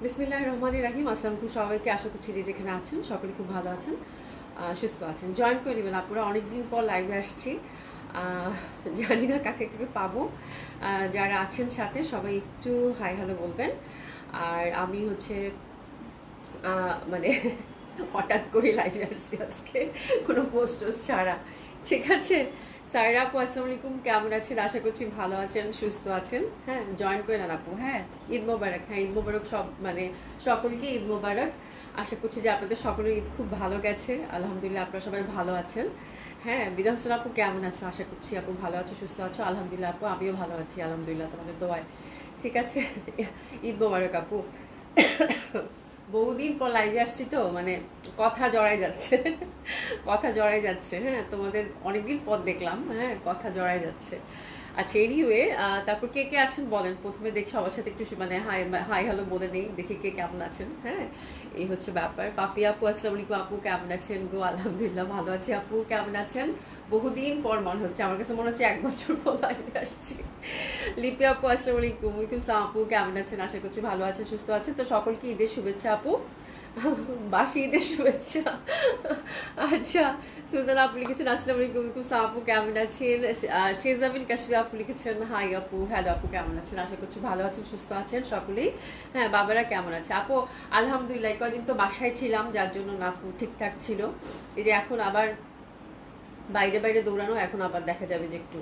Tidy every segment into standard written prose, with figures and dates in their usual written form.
বিসমিল্লাহির রহমানির রহিম। আসসালামু আলাইকুম সবাইকে। আশা করছি যে যেখানে আছেন সকলে খুব ভালো আছেন, সুস্থ আছেন। জয়েন করে নেবেন আপুরা, অনেকদিন পর লাইভে আসছি। জানি না কাকে কাকে পাবো। যারা আছেন সাথে সবাই একটু হাই হ্যালো বলবেন। আর আমি হচ্ছে মানে হঠাৎ করে লাইভে আসছি আজকে, কোনো পোস্ট ছাড়া। ঠিক আছে। সাইরা আপু আসসালামু আলাইকুম, কেমন আছেন? আশা করছি ভালো আছেন, সুস্থ আছেন। হ্যাঁ, জয়েন করে নেন আপু। হ্যাঁ, ঈদ মোবারক। হ্যাঁ, ঈদ মোবারক সব মানে সকলকে ঈদ মোবারক। আশা করছি যে আপনাদের সকলের ঈদ খুব ভালো গেছে। আলহামদুলিল্লাহ আপনারা সবাই ভালো আছেন। হ্যাঁ, বিধান হোসেন আপু কেমন আছো? আশা করছি আপু ভালো আছো, সুস্থ আছো। আলহামদুলিল্লাহ আপু, আমিও ভালো আছি আলহামদুলিল্লাহ, তোমাদের দোয়ায়। ঠিক আছে। ঈদ মোবারক আপু। বহুদিন পর লাইভে আসছি তো মানে কথা জড়াই যাচ্ছে। কথা জড়াই যাচ্ছে। হ্যাঁ, তোমাদের অনেকদিন পর দেখলাম। হ্যাঁ, কথা জড়াই যাচ্ছে। আচ্ছা, এনিওয়ে, তারপর কে কে আছেন বলেন। প্রথমে দেখি সবার সাথে একটু মানে হাই হাই হ্যালো বলে নেই, দেখি কে কেমন আছেন। হ্যাঁ, এই হচ্ছে ব্যাপার। পাপি আপু আসসালামু আলাইকুম আপু, কেমন আছেন গো? আলহামদুলিল্লাহ ভালো আছি আপু, কেমন আছেন? বহুদিন পর মনে হচ্ছে, আমার কাছে মনে হচ্ছে 1 বছর পর লাইভে আসছি। লিপি আপু আসসালামু আলাইকুম। ওয়ালাইকুম সালাম আপু, কেমন আছেন? আশা করছি ভালো আছেন, সুস্থ আছেন। তো সকলকে ঈদের শুভেচ্ছা আপু, বাসি ঈদের শুভেচ্ছা। আচ্ছা, সুলতান আপু লিখেছেন আসসালামু আলাইকুম। ওয়ালাইকুম সালাম আপু, কেমন আছেন? শেজাবিন কাশবি আপু লিখেছেন হাই আপু, হ্যালো আপু, কেমন আছেন? আশা করছি ভালো আছেন, সুস্থ আছেন সকলেই। হ্যাঁ, বাবারা কেমন আছে আপু? আলহামদুলিল্লাহ, কয়দিন তো বাসায় ছিলাম যার জন্য নাফু ঠিকঠাক ছিল। এই যে এখন আবার বাইরে বাইরে দৌড়ানো, এখন আবার দেখা যাবে যে একটু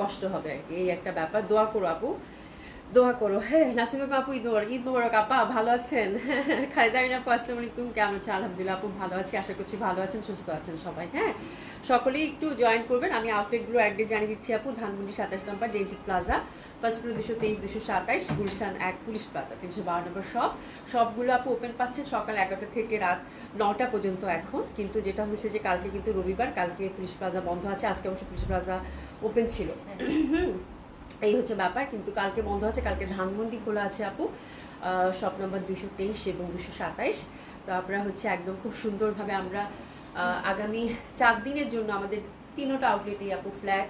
কষ্ট হবে আর কি, এই একটা ব্যাপার। দোয়া করো আপু, দোয়া করো। হ্যাঁ, নাসিমা আপু ঈদ মোবারক। ঈদ মোবারক আপা, ভালো আছেন? খালিদারিন আপু আসসালামু আলাইকুম, কেমন আছেন? আলহামদুলিল্লাহ আপু ভালো আছি, আশা করছি ভালো আছেন, সুস্থ আছেন সবাই। হ্যাঁ, সকলেই একটু জয়েন করবেন। আমি আউটলেটগুলো অ্যাড্রেস জানিয়ে দিচ্ছি আপু। ধানমন্ডি 27 নম্বর জেন্টিক plaza, first floor 223 227, Gulshan 1 police plaza 312 number সবগুলো আপু ওপেন পাচ্ছেন সকাল 11টা থেকে রাত 9টা পর্যন্ত এখন। কিন্তু যেটা হয়েছে যে কালকে কিন্তু রবিবার, কালকে পুলিশ প্লাজা বন্ধ আছে, আজকে অবশ্য পুলিশ প্লাজা ওপেন ছিল। এই হচ্ছে ব্যাপার, কিন্তু কালকে বন্ধ আছে। কালকে ধানমন্ডি খোলা আছে আপু, শপ নম্বর 223 এবং 227। তো আপনারা হচ্ছে একদম খুব সুন্দরভাবে আমরা আগামী 4 দিনের জন্য আমাদের 3টা আউটলেটেই আপু ফ্ল্যাট,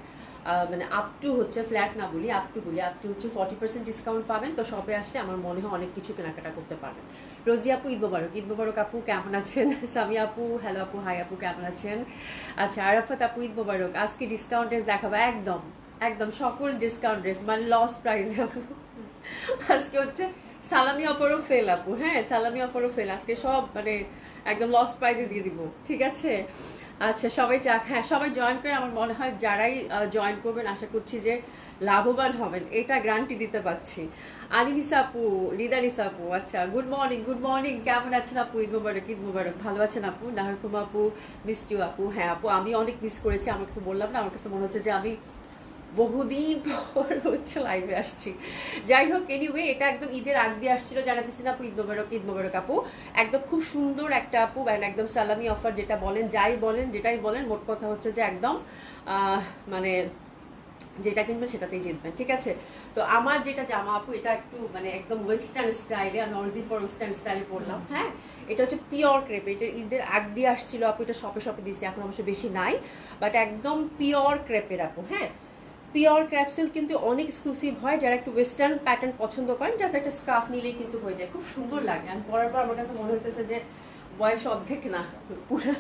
মানে আপ টু হচ্ছে ফ্ল্যাট না বলি, আপ টু বলি, আপ টু হচ্ছে 40% ডিসকাউন্ট পাবেন। তো শপে আসলে আমার মনে হয় অনেক কিছু কেনাকাটা করতে পারবেন। রোজি আপু ঈদ মোবারক। ঈদ মোবারক আপু, কেমন আছেন? সামিয়া আপু হ্যালো আপু, হাই আপু, কেমন আছেন? আচ্ছা, আরাফাত আপু ঈদ মোবারক। আজকে ডিসকাউন্ট ড্রেস দেখাবো, একদম একদম সকল ডিসকাউন্ট ড্রেস, মানে লস প্রাইস আপু। আজকে হচ্ছে সালামি অফারও ফেল আপু। হ্যাঁ, সালামি অফারও ফেল আজকে, সব মানে একদম লস প্রাইজে দিয়ে দিব। ঠিক আছে। আচ্ছা, সবাই যাক। হ্যাঁ, সবাই জয়েন করে, আমার মনে হয় যারাই জয়েন করবেন আশা করছি যে লাভবান হবেন, এটা গ্যারান্টি দিতে পারছি। আলিনিসা আপু, রিদানিসা আপু, আচ্ছা গুড মর্নিং, গুড মর্নিং, কেমন আছেন আপু? ঈদ মুবারক, ঈদ মুবারক। ভালো আছেন আপু? নাহরকুম আপু, মিস ইউ আপু। হ্যাঁ আপু, আমি অনেক মিস করেছি, আমার কাছে বললাম না, আমার কাছে মনে হচ্ছে যে আমি বহুদিন পর হচ্ছে লাইভে আসছি। যাই হোক, এনিওয়ে, এটা একদম ঈদের আগ দিয়ে আসছিল, জানাতেছি না আপু ঈদ মোবারক, ঈদ মোবারক আপু। একদম খুব সুন্দর একটা আপু, একদম সালামি অফার, যেটা বলেন যাই বলেন যেটাই বলেন, মোট কথা হচ্ছে যে একদম মানে যেটা কিনবেন সেটাতেই জিতবেন। ঠিক আছে। তো আমার যেটা জামা আপু, এটা একটু মানে একদম ওয়েস্টার্ন স্টাইলে, আমি অনেকদিন পর ওয়েস্টার্ন স্টাইলে পরলাম। হ্যাঁ, এটা হচ্ছে পিওর ক্রেপ, এটা ঈদের আগ দিয়ে আসছিল আপু, এটা শপে শপে দিয়েছি, এখন অবশ্য বেশি নাই, বাট একদম পিওর ক্রেপের আপু। হ্যাঁ, পিওর ক্র্যাপসিল কিন্তু অনেক এক্সক্লুসিভ হয়, যারা একটু ওয়েস্টার্ন প্যাটার্ন পছন্দ করেন, জাস্ট একটা স্কার্ফ নিলেই কিন্তু হয়ে যায়, খুব সুন্দর লাগে। আমি পরার পর আমার কাছে মনে হইতেছে যে বয়স অর্ধেক না, পুরো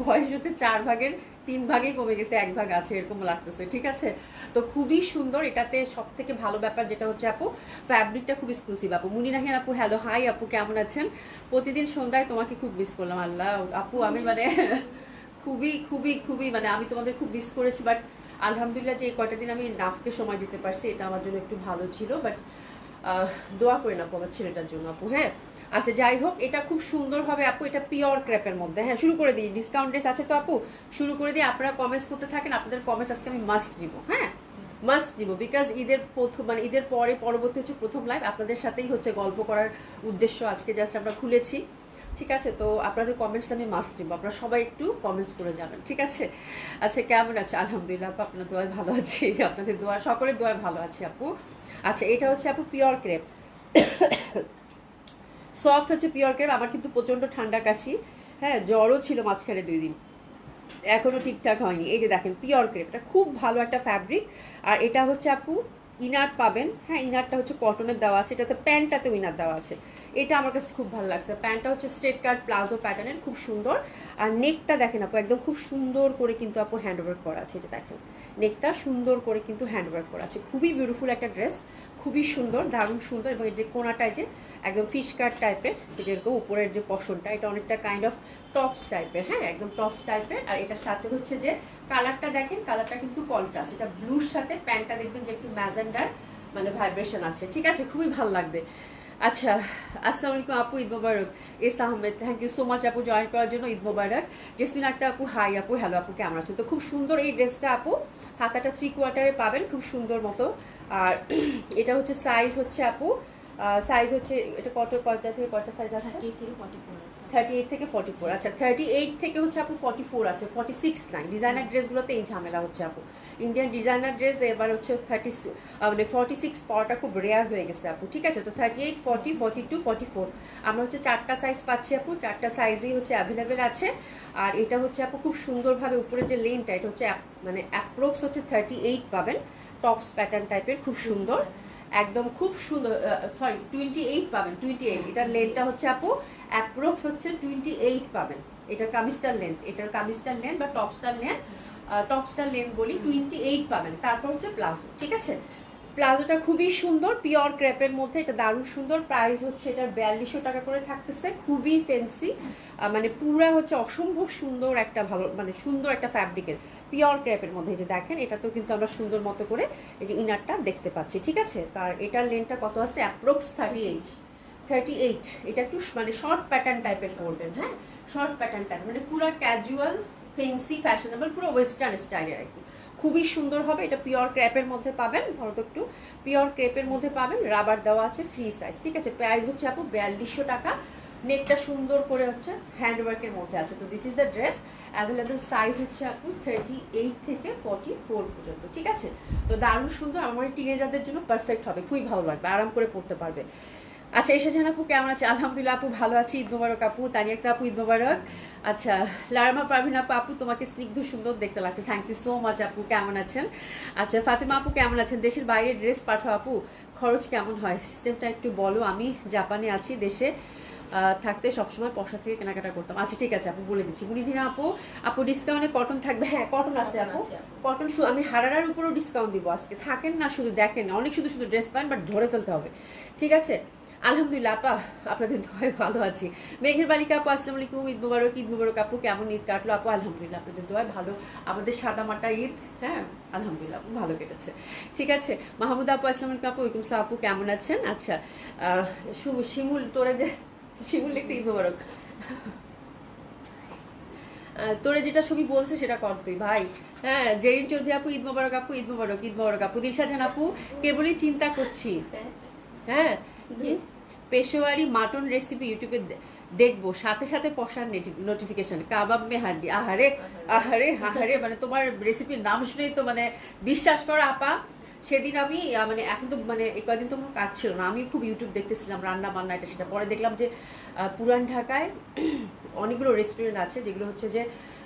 বয়স হচ্ছে 4 ভাগের 3 ভাগেই কমে গেছে, 1 ভাগ আছে, এরকম লাগতেছে। ঠিক আছে। তো খুবই সুন্দর। এটাতে সব থেকে ভালো ব্যাপার যেটা হচ্ছে আপু, ফ্যাব্রিকটা খুব এক্সক্লুসিভ আপু। মুনিরাহিয়ান আপু হ্যালো, হাই আপু, কেমন আছেন? প্রতিদিন সন্ধ্যায় তোমাকে খুব মিস করলাম। আল্লাহ আপু, আমি মানে খুবই খুবই খুবই মানে আমি তোমাদের খুব মিস করেছি, বাট আলহামদুলিল্লাহ যে এই কয়টা দিন আমি নাফকে সময় দিতে পারছি, এটা আমার জন্য একটু ভালো ছিল। বাট দোয়া করে না আমার ছেলেটার জন্য আপু। হ্যাঁ, আচ্ছা যাই হোক, এটা খুব সুন্দর হবে আপু, এটা পিওর ক্রেপের মধ্যে। হ্যাঁ, শুরু করে দিই, ডিসকাউন্ট ড্রেস আছে তো আপু, শুরু করে দিই। আপনারা কমেন্টস করতে থাকেন, আপনাদের কমেন্টস আজকে আমি মাস্ট নিব। হ্যাঁ, মাস্ট নিব, বিকজ ঈদের প্রথম মানে ঈদের পরে পরবর্তী হচ্ছে প্রথম লাইভ, আপনাদের সাথেই হচ্ছে গল্প করার উদ্দেশ্য আজকে জাস্ট আমরা খুলেছি। ঠিক আছে। তো আপনাদের কমেন্টস আমি মাস্ট দিব, আপনারা সবাই একটু কমেন্টস করে যাবেন। ঠিক আছে। আচ্ছা, কেমন আছে? আলহামদুলিল্লাহ আপু, আপনার দোয়ায় ভালো আছি, আপনাদের দোয়া, সকলের দোয়ায় ভালো আছি আপু। আচ্ছা, এটা হচ্ছে আপু পিওর ক্রেপ, সফট হচ্ছে পিওর ক্রেপ। আমার কিন্তু প্রচন্ড ঠান্ডা কাশি, হ্যাঁ জ্বরও ছিল মাঝখানে 2 দিন, এখনো ঠিকঠাক হয়নি। এই যে দেখেন পিওর ক্রেপ, এটা খুব ভালো একটা ফ্যাব্রিক। আর এটা হচ্ছে আপু ইনার পাবেন, হ্যাঁ ইনারটা হচ্ছে কটনের দেওয়া আছে, এটাতে প্যান্টটাতেও ইনার দেওয়া আছে। এটা আমার কাছে খুব ভালো লাগছে। প্যান্টটা হচ্ছে স্ট্রেট কাট প্লাজো প্যাটার্নের, খুব সুন্দর। আর নেকটা দেখেন আপু একদম খুব সুন্দর করে কিন্তু আপু হ্যান্ডওয়ার্ক করা আছে, এটা দেখেন নেকটা সুন্দর করে কিন্তু হ্যান্ডওয়ার্ক করা আছে। খুবই বিউটিফুল একটা ড্রেস, খুবই সুন্দর, দারুণ সুন্দর। এবং এই যে কোনাটায় যে একদম ফিশ কাট টাইপের, যেরকম উপরের যে পশনটা এটা অনেকটা কাইন্ড অফ টপস টাইপের, হ্যাঁ একদম টপস টাইপের। আর এটার সাথে হচ্ছে যে কালারটা দেখেন, কালারটা কিন্তু কন্ট্রাস্ট, এটা ব্লুর সাথে প্যান্টটা দেখবেন যে একটু ম্যাজেন্ডার মানে ভাইব্রেশন আছে, ঠিক আছে খুবই ভালো লাগবে। আচ্ছা, আসসালামু আলাইকুম আপু, ঈদ মোবারক। S Ahmed, thank you so much আপু জয়েন করার জন্য, ঈদ মোবারক। জেসমিন আক্তার আপু, হাই আপু, হ্যালো আপু, কেমন আছেন? তো খুব সুন্দর এই ড্রেসটা আপু, হাতাটা 3/4 পাবেন, খুব সুন্দর মতো। আর এটা হচ্ছে সাইজ হচ্ছে আপু, সাইজ হচ্ছে এটা কয়টা থেকে কয়টা সাইজ আছে? 38 থেকে 44। আচ্ছা 38 থেকে হচ্ছে আপু 44 আছে, 46 নাই। ডিজাইনার ড্রেসগুলোতে এই ঝামেলা হচ্ছে আপু, ইন্ডিয়ান ডিজাইনার ড্রেস এবার হচ্ছে 46 পাওয়াটা খুব রেয়ার হয়ে গেছে আপু, ঠিক আছে? তো 38, 40, 42, 44 আমরা হচ্ছে 4টা সাইজ পাচ্ছি আপু, 4টা সাইজই হচ্ছে অ্যাভেলেবেল আছে। আর এটা হচ্ছে আপু খুব সুন্দরভাবে উপরে যে লেনটা, এটা হচ্ছে মানে অ্যাপ্রক্স হচ্ছে 38 পাবেন, টপস প্যাটার্ন টাইপের, খুব সুন্দর একদম, খুব সুন্দর। সরি 28 পাবেন, 28। এটার লেন্থটা হচ্ছে আপু অ্যাপ্রক্স হচ্ছে 28 পাবেন। এটার কামিজটার লেন্থ, এটার কামিজটার লেন্থ বা টপসটার লেন্থ, টপসটার লেন্থ বলি 28 পাবেন। তারপর হচ্ছে প্লাজো, ঠিক আছে? প্লাজোটা খুবই সুন্দর, পিওর ক্রেপের মধ্যে, এটা দারুণ সুন্দর। প্রাইস হচ্ছে এটার 4200 টাকা করে থাকতেছে, খুবই ফ্যান্সি, মানে পুরা হচ্ছে অসম্ভব সুন্দর একটা ভালো মানে সুন্দর একটা ফ্যাব্রিকের পিওর ক্রেপের মধ্যে। এই যে দেখেন এটাতেও কিন্তু আমরা সুন্দর মতো করে এই যে ইনারটা দেখতে পাচ্ছি, ঠিক আছে? তার এটার লেন্থটা কত আছে? অ্যাপ্রক্স 38। এটা একটু মানে শর্ট প্যাটার্ন টাইপের করবেন, হ্যাঁ শর্ট প্যাটার্ন টাইপ, মানে পুরো ক্যাজুয়াল ফেন্সি ফ্যাশনেবল, পুরো ওয়েস্টার্ন স্টাইলের আর কি, খুবই সুন্দর হবে। এটা পিওর ক্রেপের মধ্যে পাবেন, ধরো তো একটু পিওর ক্রেপের মধ্যে পাবেন, রাবার দেওয়া আছে, ফ্রি সাইজ, ঠিক আছে? প্রাইস হচ্ছে আপু 4200 টাকা। নেকটা সুন্দর করে হচ্ছে হ্যান্ডওয়ার্কের মধ্যে আছে। তো this is the dress, available size হচ্ছে আপু 38 থেকে 44 পর্যন্ত, ঠিক আছে? তো দারুণ সুন্দর, আমার টিনেজারদের জন্য পারফেক্ট হবে, খুবই ভালো লাগবে, আরাম করে পড়তে পারবে। আচ্ছা এসেছেন আপু, কেমন আছে? আলহামদুলিল্লাহ আপু ভালো আছি, ঈদ মোবারক আপু। তানিয়া একটা আপু, ঈদ মোবারক। আচ্ছা লারমা পারভিন আপু, আপু তোমাকে স্নিগ্ধ সুন্দর দেখতে লাগছে, থ্যাংক ইউ সো মাচ আপু, কেমন আছেন? আচ্ছা ফাতেমা আপু, কেমন আছেন? দেশের বাইরে ড্রেস পাঠাও আপু, খরচ কেমন হয়, সিস্টেমটা একটু বলো। আমি জাপানে আছি, দেশে থাকতে সবসময় পয়সা থেকে কেনাকাটা করতাম। আচ্ছা ঠিক আছে আপু, বলে দিচ্ছি। মুনিদিনা আপু, আপু ডিসকাউন্টে কটন থাকবে? হ্যাঁ কটন আছে আপু, কটন আমি হারারার উপরেও ডিসকাউন্ট দিব আজকে, থাকেন না শুধু দেখেন, অনেক শুধু শুধু ড্রেস পান বাট ধরে ফেলতে হবে, ঠিক আছে? আলহামদুলিল্লাহ আপা, আপনাদের দোয়ায় ভালো আছি। মেঘের বালিকা আপু, আসসালামু আলাইকুম, ঈদ মুবারক। ঈদ মুবারক আপু, কেমন ঈদ কাটলো আপু? আলহামদুলিল্লাহ আপনাদের দোয়ায় ভালো, আমাদের সাদা মাটা ঈদ, হ্যাঁ আলহামদুলিল্লাহ ভালো কেটেছে, ঠিক আছে? মাহমুদ আপু, আসসালামু আলাইকুম আপু, ওয়ালাইকুম সালাম আপু, কেমন আছেন? আচ্ছা শিমুল তোরে যে শিমুল লিখছে ঈদ মুবারক, তোরে যেটা ছবি বলছে সেটা কর তুই ভাই। হ্যাঁ জেরিন চৌধুরী আপু, ঈদ মুবারক আপু, ঈদ মুবারক, ঈদ মুবারক আপু। দিলশা জান আপু, কেবলই চিন্তা করছি, হ্যাঁ পেশোয়ারি মাটন রেসিপি ইউটিউবে দেখবো, সাথে সাথে পশার নোটিফিকেশন, কাবাব মে হাড্ডি, আহারে আহারে আহারে, মানে তোমার রেসিপির নাম শুনেই তো মানে বিশ্বাস করো আপা, সেদিন আমি মানে এখন তো মানে এই কয়েকদিন তো কোনো কাজ ছিল না, আমি খুব ইউটিউব দেখতেছিলাম রান্না বান্না এটা সেটা, পরে দেখলাম যে পুরান ঢাকায় অনেকগুলো রেস্টুরেন্ট আছে যেগুলো হচ্ছে যে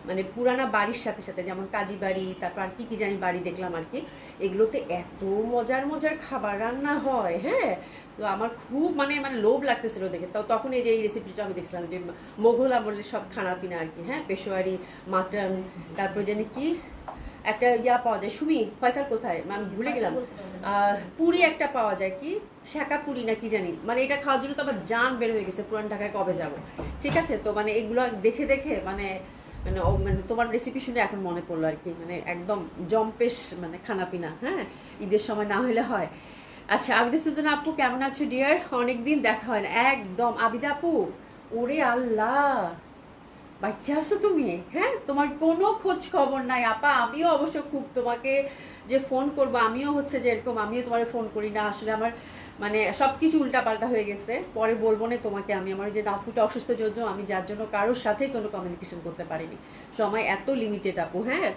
মানে পুরানা বাড়ির সাথে সাথে, যেমন কাজী বাড়ি, তারপর আর কি কি জানি বাড়ি দেখলাম আর কি, এগুলোতে এত মজার মজার খাবার রান্না হয়, হ্যাঁ। তো আমার খুব মানে মানে লোভ লাগতেছিল দেখে, তো তখন এই যে এই রেসিপিটা আমি দেখছিলাম যে মোঘল আমলের সব খানা পিনা আর কি, হ্যাঁ পেশোয়ারি মাটন, তারপর জানি কি একটা ইয়া পাওয়া যায়, সুমি ফয়সাল কোথায় আমি ভুলে গেলাম, পুরি একটা পাওয়া যায়, কি শাঁকা পুরি না কি জানি, মানে এটা খাওয়ার জন্য তো আবার জান বের হয়ে গেছে, পুরান ঢাকায় কবে যাব, ঠিক আছে? তো মানে এগুলো দেখে দেখে মানে মানে মানে তোমার রেসিপি শুনে এখন মনে পড়লো আর কি, মানে একদম জম্পেশ মানে খানা পিনা, হ্যাঁ ঈদের সময় না হলে হয়। আচ্ছা আবিদা সুলতান আপু, কেমন আছো ডিয়ার? অনেকদিন দেখা হয় না একদম। আবিদা আপু, ওরে আল্লাহ, বাচ্চা আছো তুমি? হ্যাঁ তোমার কোনো খোঁজ খবর নাই আপা। আমিও অবশ্য খুব তোমাকে যে ফোন করবো, আমিও হচ্ছে যে এরকম, আমিও তোমার ফোন করি না আসলে, আমার মানে সবকিছু উল্টাপাল্টা হয়ে গেছে। পরে বলবো না তোমাকে, আমি আমার যে আপুটা অসুস্থ জন্য আমি যার জন্য কারোর সাথে কোনো কমিউনিকেশন করতে পারিনি, সময় এত লিমিটেড আপু। হ্যাঁ,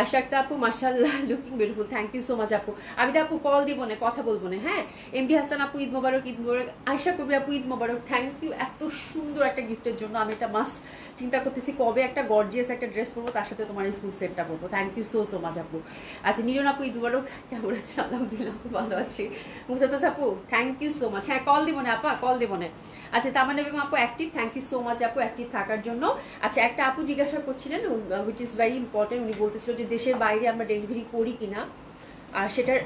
আশা একটা আপু মাশাআল্লাহ looking beautiful, thank you so much আপু। আমি তো আপু কল দিব না, কথা বলবো না। হ্যাঁ, এমডি হাসান আপু ঈদ মোবারক, ঈদ মোবারক। আয়শা কবি আপু ঈদ মোবারক, থ্যাংক ইউ এত সুন্দর একটা গিফটের জন্য। আমি এটা মাস্ট চিন্তা করতেছি কবে একটা গর্জিয়াস একটা ড্রেস পরবো, তার সাথে তোমার এই ফুল সেটটা পরবো। Thank you so so much আপু। আচ্ছা নিরন আপু ঈদ মোবারক, কেমন আছেন? আলহামদুলিল্লাহ আপু ভালো আছি। মুসাতাস আপু থ্যাংক ইউ সো মাচ। হ্যাঁ কল দিব না আপা, কল দিব না। আচ্ছা তামান্না বেগম আপু active, thank you so much আপু অ্যাক্টিভ থাকার জন্য। আচ্ছা একটা আপু জিজ্ঞাসা করছিলেন, উইচ ইজ ভেরি ইম্পর্টেন্ট, উনি বলতেছিল যে দেশের বাইরে আমরা ডেলিভারি করি কিনা আর সেটার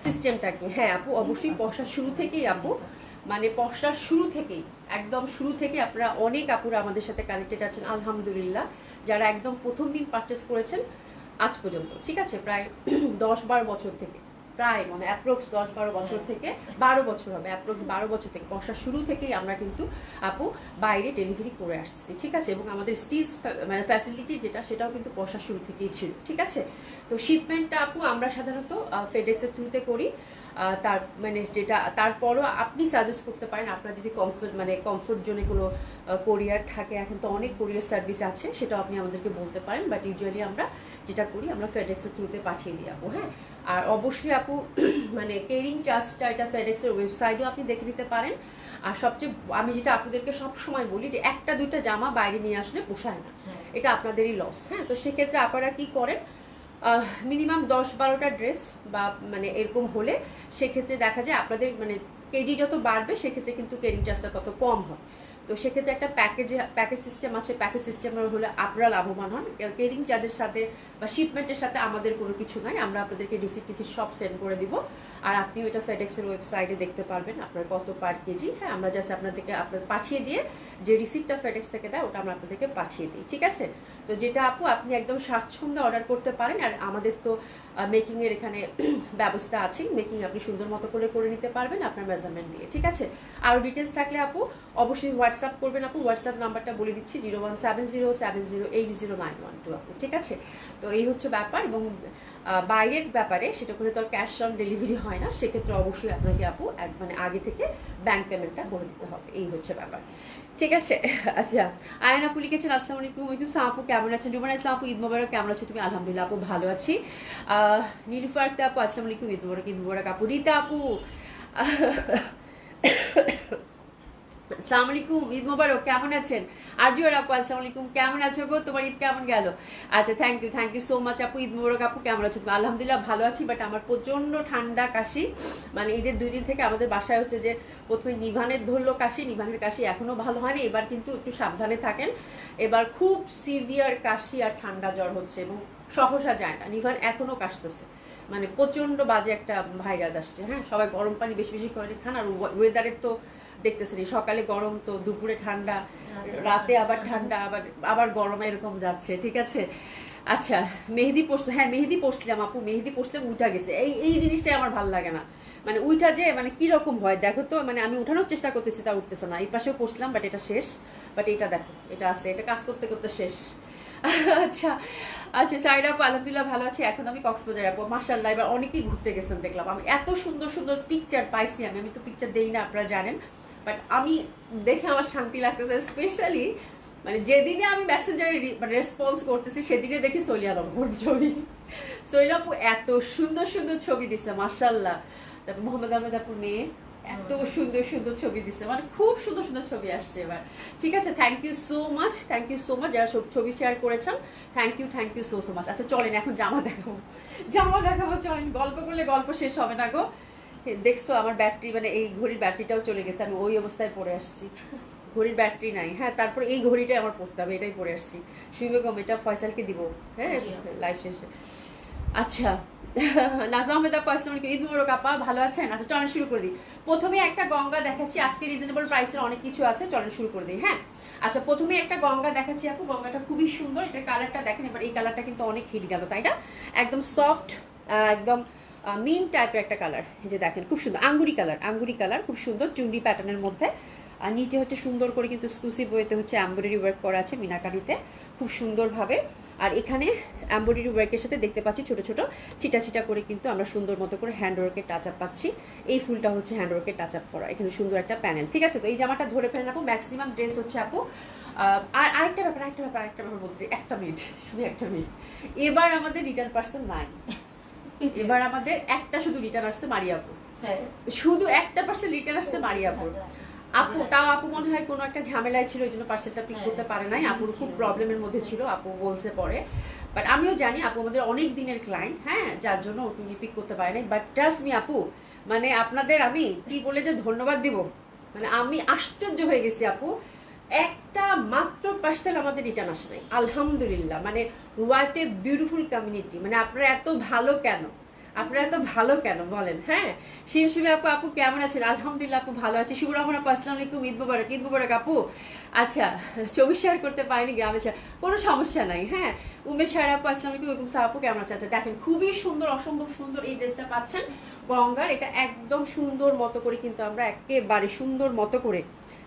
সিস্টেমটা কি। হ্যাঁ আপু অবশ্যই পশার শুরু থেকেই আপু, মানে পশার শুরু থেকেই, একদম শুরু থেকে আপনারা অনেক আপুরা আমাদের সাথে কানেক্টেড আছেন আলহামদুলিল্লাহ, যারা একদম প্রথম দিন পারচেস করেছেন আজ পর্যন্ত। ঠিক আছে, প্রায় 10-12 বছর থেকে, প্রায় মানে অ্যাপ্রক্স 10-12 বছর থেকে 12 বছর হবে, অ্যাপ্রক্স 12 বছর থেকে বর্ষার শুরু থেকেই আমরা কিন্তু আপু বাইরে ডেলিভারি করে আসছি। ঠিক আছে, এবং আমাদের স্টিজ মানে ফ্যাসিলিটি যেটা, সেটাও কিন্তু বর্ষার শুরু থেকেই ছিল। ঠিক আছে, তো শিপমেন্টটা আপু আমরা সাধারণত ফেডেক্সের থ্রুতে করি। তার মানে যেটা, তারপরও আপনি সাজেস্ট করতে পারেন আপনার যদি কমফোর্ট জোনে কোনো কোরিয়ার থাকে, এখন তো অনেক কোরিয়ার সার্ভিস আছে, সেটাও আপনি আমাদেরকে বলতে পারেন। বাট ইউজুয়ালি আমরা যেটা করি, আমরা ফেডেক্সের থ্রুতে পাঠিয়ে দিই আপু। হ্যাঁ, আর অবশ্যই আপু মানে কেরিং চার্জটা এটা ফেডেক্সের ওয়েবসাইটেও আপনি দেখে নিতে পারেন। আর সবচেয়ে আমি যেটা আপনাদেরকে সব সময় বলি যে একটা দুইটা জামা বাইরে নিয়ে আসলে পোষায় না, এটা আপনাদেরই লস। হ্যাঁ, তো সেক্ষেত্রে আপনারা কি করেন, মিনিমাম 10-12টা ড্রেস বা মানে এরকম হলে সেক্ষেত্রে দেখা যায় আপনাদের মানে কেজি যত বাড়বে সেক্ষেত্রে কিন্তু কেরিং চার্জটা তত কম হয়। তো সেক্ষেত্রে একটা প্যাকেজ সিস্টেম আছে, প্যাকেজ সিস্টেমের হলে আপনারা লাভবান হন। কেরিং চার্জের সাথে বা শিপমেন্টের সাথে আমাদের কোনো কিছু নাই, আমরা আপনাদেরকে রিসিট সব সেন্ড করে দিব। আর আপনি ওইটা ফেডেক্সের ওয়েবসাইটে দেখতে পারবেন আপনার কত পার কেজি। হ্যাঁ, আমরা জাস্ট আপনাদেরকে পাঠিয়ে দিয়ে যে রিসিটটা ফেডেক্স থেকে দেয় ওটা আমরা আপনাদেরকে পাঠিয়ে দিই। ঠিক আছে, তো যেটা আপু আপনি একদম স্বাচ্ছন্দ্যে অর্ডার করতে পারেন। আর আমাদের তো মেকিংয়ের এখানে ব্যবস্থা আছে, মেকিং আপনি সুন্দর মতো করে নিতে পারবেন আপনার মেজারমেন্ট দিয়ে। ঠিক আছে, আরও ডিটেলস থাকলে আপু অবশ্যই হোয়াটসঅ্যাপ করবেন আপু। হোয়াটসঅ্যাপ নাম্বারটা বলে দিচ্ছি 01707080912 আপু। ঠিক আছে, তো এই হচ্ছে ব্যাপার। এবং বাইরের ব্যাপারে সেটা করে তো আর ক্যাশ অন ডেলিভারি হয় না, সেক্ষেত্রে অবশ্যই আপনাকে আপু মানে আগে থেকে ব্যাংক পেমেন্টটা করে দিতে হবে, এই হচ্ছে ব্যাপার। ঠিক আছে, আচ্ছা আয়ন আপু লিখেছেন আসসালামু আলাইকুম, ওয়ালাইকুম সালাম আপু কেমন আছেন? রুমানা ইসলাম আপু ঈদ মোবারক, কেমন আছো তুমি? আলহামদুলিল্লাহ আপু ভালো আছি। নীলুফার আক্তার আপু আসসালামু আলাইকুম, ঈদ মোবারক, ঈদ মোবারক আপু। রীতা আপু আসসালামু আলাইকুম, ঈদ মোবারক, কেমন আছেন? আরজুয়ার আপু আসসালামু আলাইকুম, কেমন আছো গো? তোমার ঈদ কেমন গেল? আচ্ছা থ্যাংক ইউ সো মাচ আপু, ঈদ মোবারক আপু, কেমন আছো তুমি? আলহামদুলিল্লাহ ভালো আছি, বাট আমার প্রচন্ড ঠান্ডা কাশি, মানে ঈদের 2 দিন থেকে আমাদের বাসায় হচ্ছে যে প্রথমে নিভানের ধরলো কাশি, নিভানের কাশি এখনো ভালো হয়নি, এবার কিন্তু একটু সাবধানে থাকেন। এবার খুব সিভিয়ার কাশি আর ঠান্ডা জ্বর হচ্ছে এবং সহসা যায় না, নিভান এখনো কাশতেছে, মানে প্রচন্ড বাজে একটা ভাইরাস আসছে। হ্যাঁ, সবাই গরম পানি বেশি বেশি করে খান। আর ওয়েদারের তো দেখতেছেন, সকালে গরম তো দুপুরে ঠান্ডা, রাতে আবার ঠান্ডা, আবার আবার গরম, এরকম যাচ্ছে। ঠিক আছে, আচ্ছা মেহেদি পড়ছে, হ্যাঁ মেহেদি পড়ছিলাম আপু, মেহেদি পড়ছিলাম, উঠা গেছে। এই জিনিসটাই আমার ভালো লাগে না, মানে উইটা যে মানে কি রকম হয় দেখো তো, মানে আমি উঠানোর চেষ্টা করতেছি তা উঠতেছে না। এই পাশেও পড়ছিলাম, বাট এটা শেষ, বাট এটা দেখো এটা আছে, এটা কাজ করতে করতে শেষ। আচ্ছা আচ্ছা সাইড আপু আলহামদুলিল্লাহ ভালো আছি। এখন আমি কক্সবাজার যাবো মাশাআল্লাহ, এবার অনেকেই ঘুরতে গেছেন দেখলাম, আমি এত সুন্দর সুন্দর পিকচার পাইছি। আমি তো পিকচার দেই না, আপনারা জানেন, বাট আমি দেখে আমার শান্তি লাগতেছে। স্পেশালি মানে যেদিনে আমি মেসেঞ্জারে রেসপন্স করতেছি সেদিনে দেখি সলিয়া নম্বর ছবি, সলিয়া আপু এত সুন্দর সুন্দর ছবি দিছে মাশাআল্লাহ। তারপর মোহাম্মদ আহমেদ আপুর মেয়ে এত সুন্দর সুন্দর ছবি দিচ্ছে, মানে খুব সুন্দর সুন্দর ছবি আসছে এবার। ঠিক আছে, থ্যাংক ইউ সো মাচ যারা ছবি শেয়ার করেছেন, থ্যাংক ইউ সো মাচ। আচ্ছা চলেন এখন জামা দেখাবো, চলেন, গল্প করলে গল্প শেষ হবে না গো। দেখছো আমার ব্যাটারি, মানে এই ঘড়ির ব্যাটারিটাও চলে গেছে, আমি ওই অবস্থায় পরে আসছি, ঘড়ির ব্যাটারি নাই। হ্যাঁ, তারপর এই ঘড়িটাই আমার পড়তে হবে, এটাই পরে আসছি। শুইবেগম এটা ফয়সালকে দিব, হ্যাঁ লাইভ শেষে। আচ্ছা নাজমা আহমেদ আপা আসসালামু আলাইকুম, ঈদ মোবারক আপা, ভালো আছেন? আচ্ছা চলেন শুরু করে দিই। প্রথমে একটা গঙ্গা দেখাচ্ছি, আজকে রিজনেবল প্রাইসের অনেক কিছু আছে, চলেন শুরু করে দিই। হ্যাঁ, আচ্ছা প্রথমে একটা গঙ্গা দেখাচ্ছি আপু, গঙ্গাটা খুবই সুন্দর, এটার কালারটা দেখেন। এবার এই কালারটা কিন্তু অনেক হিট গেল, তাই না? একদম সফট, একদম মিন টাইপের একটা কালার, এই যে দেখেন খুব সুন্দর আঙ্গুরি কালার, খুব সুন্দর চুন্ডি প্যাটার্নের মধ্যে। আর নিচে হচ্ছে সুন্দর করে কিন্তু এক্সক্লুসিভ ওয়েতে হচ্ছে এমব্রয়ডারি ওয়ার্ক করা আছে মিনাকারিতে, খুব সুন্দরভাবে। আর এখানে এমব্রয়ডারি ওয়ার্কের সাথে দেখতে পাচ্ছি ছোট ছোট ছিটা ছিটা করে কিন্তু আমরা সুন্দর মতো করে হ্যান্ড ওয়ার্কের টাচ আপ পাচ্ছি। এই ফুলটা হচ্ছে হ্যান্ড ওয়ার্কের টাচ আপ করা, এখানে সুন্দর একটা প্যানেল। ঠিক আছে, তো এই জামাটা ধরে ফেলেন আপু। ম্যাক্সিমাম ড্রেস হচ্ছে আপু। আর আরেকটা ব্যাপার বলতে, একটা মিনিট, শুধু একটা মিনিট। এবার আমাদের রিটার্ন পার্সেল নাই, এবার আমাদের একটা শুধু রিটার্ন আসছে মারিয়াপুর, শুধু একটা পার্সেল রিটার্ন আসছে মারিয়াপুর। আপু তাও আপু মনে হয় কোনো একটা ঝামেলায় ছিল, এই জন্য পার্সেলটা পিক করতে পারে নাই। আপুর খুব প্রবলেমের মধ্যে ছিল, আপু বলছে পরে। বাট আমিও জানি আপু আমাদের অনেক দিনের ক্লায়েন্ট, হ্যাঁ, যার জন্য উনি পিক করতে পারে নাই। বাট ট্রাস্ট মি আপু, মানে আপনাদের আমি কি বলে যে ধন্যবাদ দিব, মানে আমি আশ্চর্য হয়ে গেছি আপু। একটা মাত্র পার্সেল আমাদের রিটার্ন আসে নাই, আলহামদুলিল্লাহ। মানে হোয়াট এ বিউটিফুল কমিউনিটি, মানে আপনারা এত ভালো কেন, আপনারা এত ভালো কেন বলেন। হ্যাঁ, শিবশিবি আপু, আপু কেমন আছেন? আলহামদুলিল্লাহ আপু ভালো আছে। শুভ রহমান আপু আসসালামু আলাইকুম, ঈদ মোবারক। ঈদ মোবারক আপু। আচ্ছা, ছবি শেয়ার করতে পারিনি গ্রামে, কোনো সমস্যা নাই। হ্যাঁ, উমেশ সাহের আপু আসসালামু আলাইকুম, ওয়ালাইকুম সালাম আপু কেমন আছে? আচ্ছা দেখেন, খুবই সুন্দর, অসম্ভব সুন্দর এই ড্রেসটা পাচ্ছেন গঙ্গার। এটা একদম সুন্দর মতো করে কিন্তু আমরা একেবারে সুন্দর মতো করে,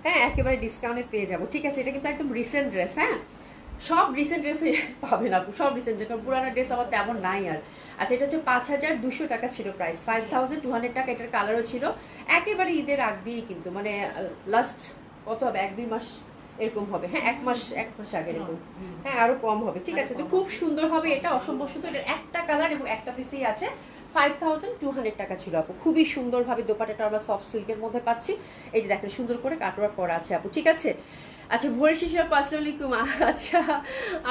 হ্যাঁ, একেবারে ডিসকাউন্টে পেয়ে যাবো। ঠিক আছে, এটা কিন্তু একদম রিসেন্ট ড্রেস। হ্যাঁ, সব রিসেন্ট ড্রেসে পাবেন আপু, সব রিসেন্ট ড্রেস, কারণ পুরানো ড্রেস আমার তেমন নাই আর। আচ্ছা, এটা হচ্ছে 5200 টাকা ছিল প্রাইস, 5200 টাকা। এটার কালারও ছিল একেবারে ঈদের আগ দিয়েই কিন্তু, মানে লাস্ট কত হবে, 1-2 মাস এরকম হবে। হ্যাঁ, এক মাস আগে এরকম, হ্যাঁ, আরো কম হবে। ঠিক আছে, তো খুব সুন্দর হবে এটা, অসম্ভব সুন্দর। এটার একটা কালার এবং একটা পিসেই আছে। 5200 টাকা ছিল আপু। খুবই সুন্দরভাবে দোপাটাটা আমরা সফট সিল্কের মধ্যে পাচ্ছি। এই যে দেখেন, সুন্দর করে কাটওয়ার্ক করা আছে আপু। ঠিক আছে, আচ্ছা, ভোরের শিশু আপু আসসালামু আলাইকুম। আচ্ছা,